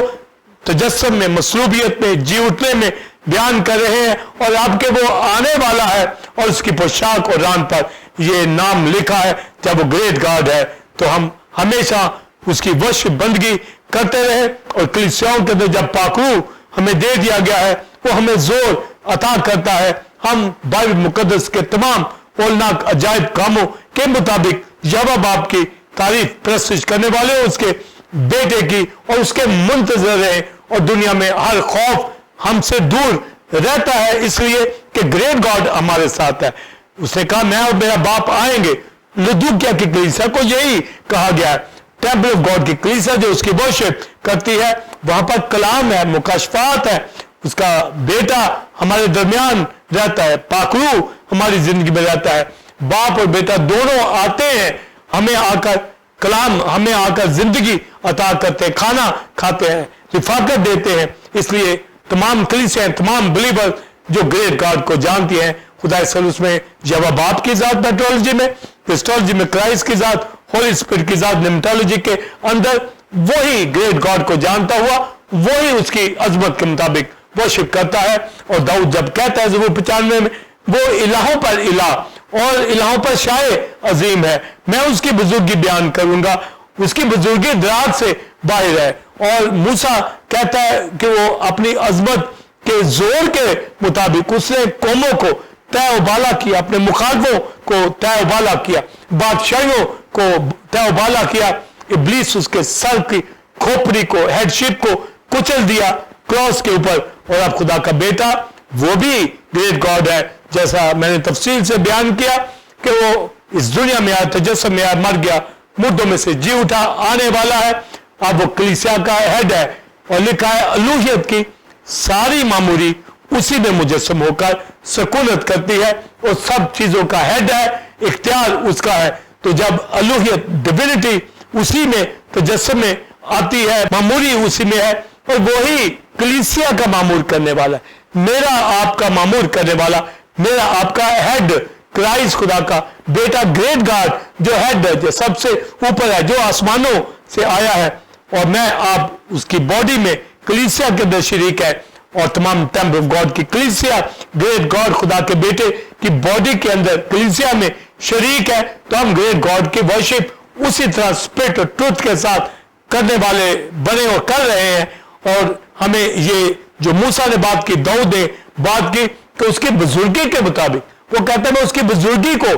तजस्सुम में, मसलूबियत में, जी उठने में बयान कर रहे हैं, और आपके वो आने वाला है और उसकी पोशाक और रान पर ये नाम लिखा है। जब वो ग्रेट गॉड है तो हम हमेशा उसकी वश बंदगी करते रहे, और कलीसियाओं के अंदर जब पाकरू हमें दे दिया गया है वो हमें जोर अता करता है। हम बाइबल मुकद्दस के तमाम औलनाक अजायब कामों के मुताबिक यहोवा बाप की तारीफ प्रस्तुत करने वाले हो, उसके बेटे की, और उसके मुंतजर रहे, और दुनिया में हर खौफ हमसे दूर रहता है, इसलिए कि ग्रेट गॉड हमारे साथ है। उसने कहा मैं और मेरा बाप आएंगे। लुदूकिया की कलीसिया को यही कहा गया है, टेम्पल ऑफ गॉड की कलीसिया जो उसकी वर्शिप करती है, वहां पर कलाम है, मुकाशफात है, उसका बेटा हमारे दरमियान रहता है, पाकरू हमारी जिंदगी में रहता है। बाप और बेटा दोनों आते हैं, हमें आकर कलाम, हमें आकर जिंदगी अता करते हैं, खाना खाते हैं, रिफाकत देते हैं। इसलिए तमाम कलीसियाएं, तमाम बिलीवर जो ग्रेट गॉड को जानती हैं, खुदा सलूस में यहोवा बाप की जात, मेट्रोलॉजी में, क्रिस्टोलॉजी में क्राइस्ट की जात, होली स्पिरिट की जात, निम्टोलॉजी के अंदर वही ग्रेट गॉड को जानता हुआ वही उसकी अजमत के मुताबिक वर्शिप करता है। और दाऊद जब कहता है ज़बूर 95 में, वो इलाहों पर इलाह और इलाहों पर शाये अजीम है, मैं उसकी बुजुर्गी बयान करूंगा। उसकी बुजुर्गी दराज से बाहर है, और मूसा कहता है कि वो अपनी अजमत के जोर के मुताबिक उसने कौमों को तय उबाला किया, अपने मुखालफों को तय उबाला किया, बादशाहियों को तय उबाला किया। इब्लीस उसके सर की खोपड़ी को, हेडशिप को कुचल दिया क्रॉस के ऊपर। और अब खुदा का बेटा वो भी ग्रेट गॉड है, जैसा मैंने तफसील से बयान किया कि वो इस दुनिया में आया, तजस्सुम में आया, मर गया, मुर्दों में से जी उठा, आने वाला है। अब वो कलीसिया का हेड है, और लिखा है अलूहियत की सारी मामूरी उसी में मुजस्सम होकर सकूनत करती है, और सब चीजों का हेड है, इख्तियार उसका है। तो जब अलूहियत, डिविनिटी उसी में तजस्सुम में आती है, मामूरी उसी में है, और वही कलीसिया का मामूर करने वाला है, मेरा आपका मामूर करने वाला, मेरा आपका हेड क्राइस्ट, खुदा का बेटा, ग्रेट गॉड जो हेड है, जो सबसे ऊपर है, जो आसमानों से आया है, और मैं आप उसकी बॉडी में कलीसिया के अंदर शरीक है। और तमाम टेम्पल ऑफ गॉड की कलीसिया ग्रेट गॉड खुदा के बेटे की बॉडी के अंदर कलीसिया में शरीक है। तो हम ग्रेट गॉड की वर्शिप उसी तरह स्पिरिट और ट्रुथ के साथ करने वाले बने और कर रहे हैं। और हमें ये जो मूसा ने बात की, दाऊद ने बात की, तो उसकी बुजुर्गी के मुताबिक वो कहता है मैं उसकी बुजुर्गी को,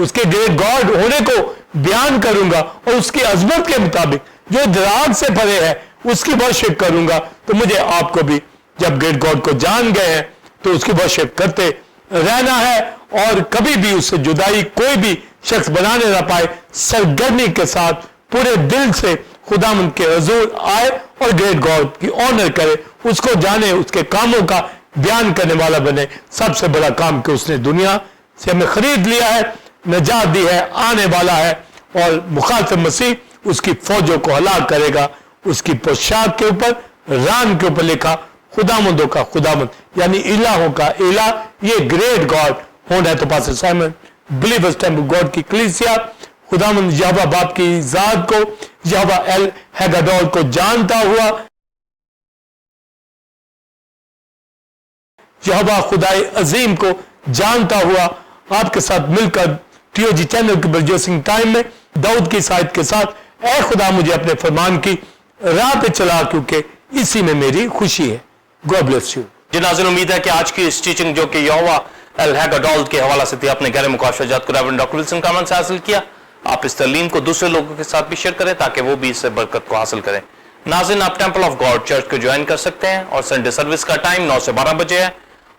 उसके ग्रेट गॉड होने को बयान करूंगा, और उसकी अजमत के मुताबिक जो दराज से परे है उसकी वर्शिप करूंगा। तो मुझे आपको भी जब ग्रेट गॉड को जान गए हैं तो उसकी वर्शिप करते रहना है, और कभी भी उससे जुदाई कोई भी शख्स बनाने ना पाए। सरगर्मी के साथ पूरे दिल से खुदावंद के हुजूर आए और ग्रेट गॉड की ऑनर करे, उसको जाने, उसके कामों का बयान करने वाला बने। सबसे बड़ा काम कि उसने दुनिया से हमें खरीद लिया है, नजात दी है, आने वाला है, और मुखालिफ मसीह उसकी फौजों को हलाक करेगा। उसकी पोशाक के ऊपर, रान के ऊपर लिखा खुदामंदों का खुदामंद, यानी इलाहों का इला, ये ग्रेट गॉड होना है। तो pastor Simon believers temple God की कलीसिया खुदामंद यहोवा बाप की जात को, यहोवा एल हैगाडोल को जानता हुआ, यहोवा खुदाए अजीम को जानता हुआ, आपके साथ मिलकर टीओजी चैनल के ब्रजेसिंग टाइम में दाऊद की सायद के साथ, ऐ खुदा मुझे अपने फरमान की राह पे चला, क्योंकि इसी में मेरी खुशी है। God bless you. جی ناظرین، امید ہے کہ آج کی اس ٹیچنگ جو کہ یہوہ الحق اڈالٹ کے حوالہ سے تھی، اپنے غیر مکاشفہ جات کو ریورنڈ ڈاکٹر ولسن کامرن سے حاصل کیا. آپ اس تعلیم کو دوسرے لوگوں کے ساتھ بھی شیئر کریں تاکہ وہ بھی اس سے برکت کو حاصل کریں. ناظرین، آپ ٹیمپل آف گاڈ چرچ کو جوائن کر سکتے ہیں اور سنڈے سروس کا ٹائم 9 سے 12 بجے ہے.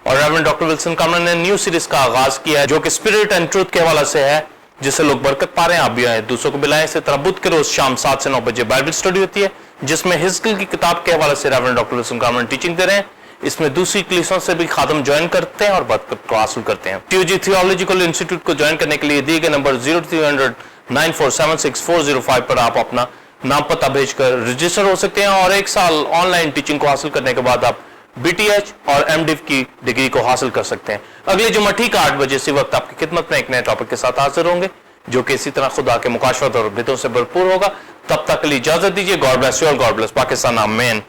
اور ریورنڈ ڈاکٹر ولسن کامرن نے نیو سیریز کا آغاز کیا ہے جو کہ اسپرٹ اینڈ ٹروتھ کے حوالہ سے ہے، جس سے لوگ برکت پا رہے ہیں. آپ بھی آئیں، دوسروں کو بلائیں. اسی طرح بدھ کے روز شام 7 سے 9 بجے بائبل اسٹڈی ہوتی ہے جس میں حزقیل کی کتاب کے حوالے سے ریورنڈ ڈاکٹر ولسن کامرن ٹیچنگ دے رہے ہیں. اس میں دوسری کلیسوں سے بھی خادم جوائن کرتے ہیں اور برکت کو حاصل کرتے ہیں. TOG تھیولوجیکل انسٹیٹیوٹ کو جوائن کرنے کے لیے دیے گئے نمبر 03009476 پر آپ اپنا نام پتہ بھیج کر رجسٹر ہو سکتے ہیں اور 1 سال آن لائن ٹیچنگ کو حاصل کرنے کے بعد آپ BTH اور MDiv کی ڈگری کو حاصل کر سکتے ہیں. اگلے جمعہ ٹھیک 8 بجے اسی وقت آپ کی خدمت میں ایک نئے ٹاپک کے ساتھ حاضر ہوں گے جو کہ اسی طرح خدا کے مکاشفت اور بدوں سے بھرپور ہوگا. تب تک کے لیے اجازت دیجیے. گاڈ بلیس یو اور گاڈ بلیس پاکستان. آمین.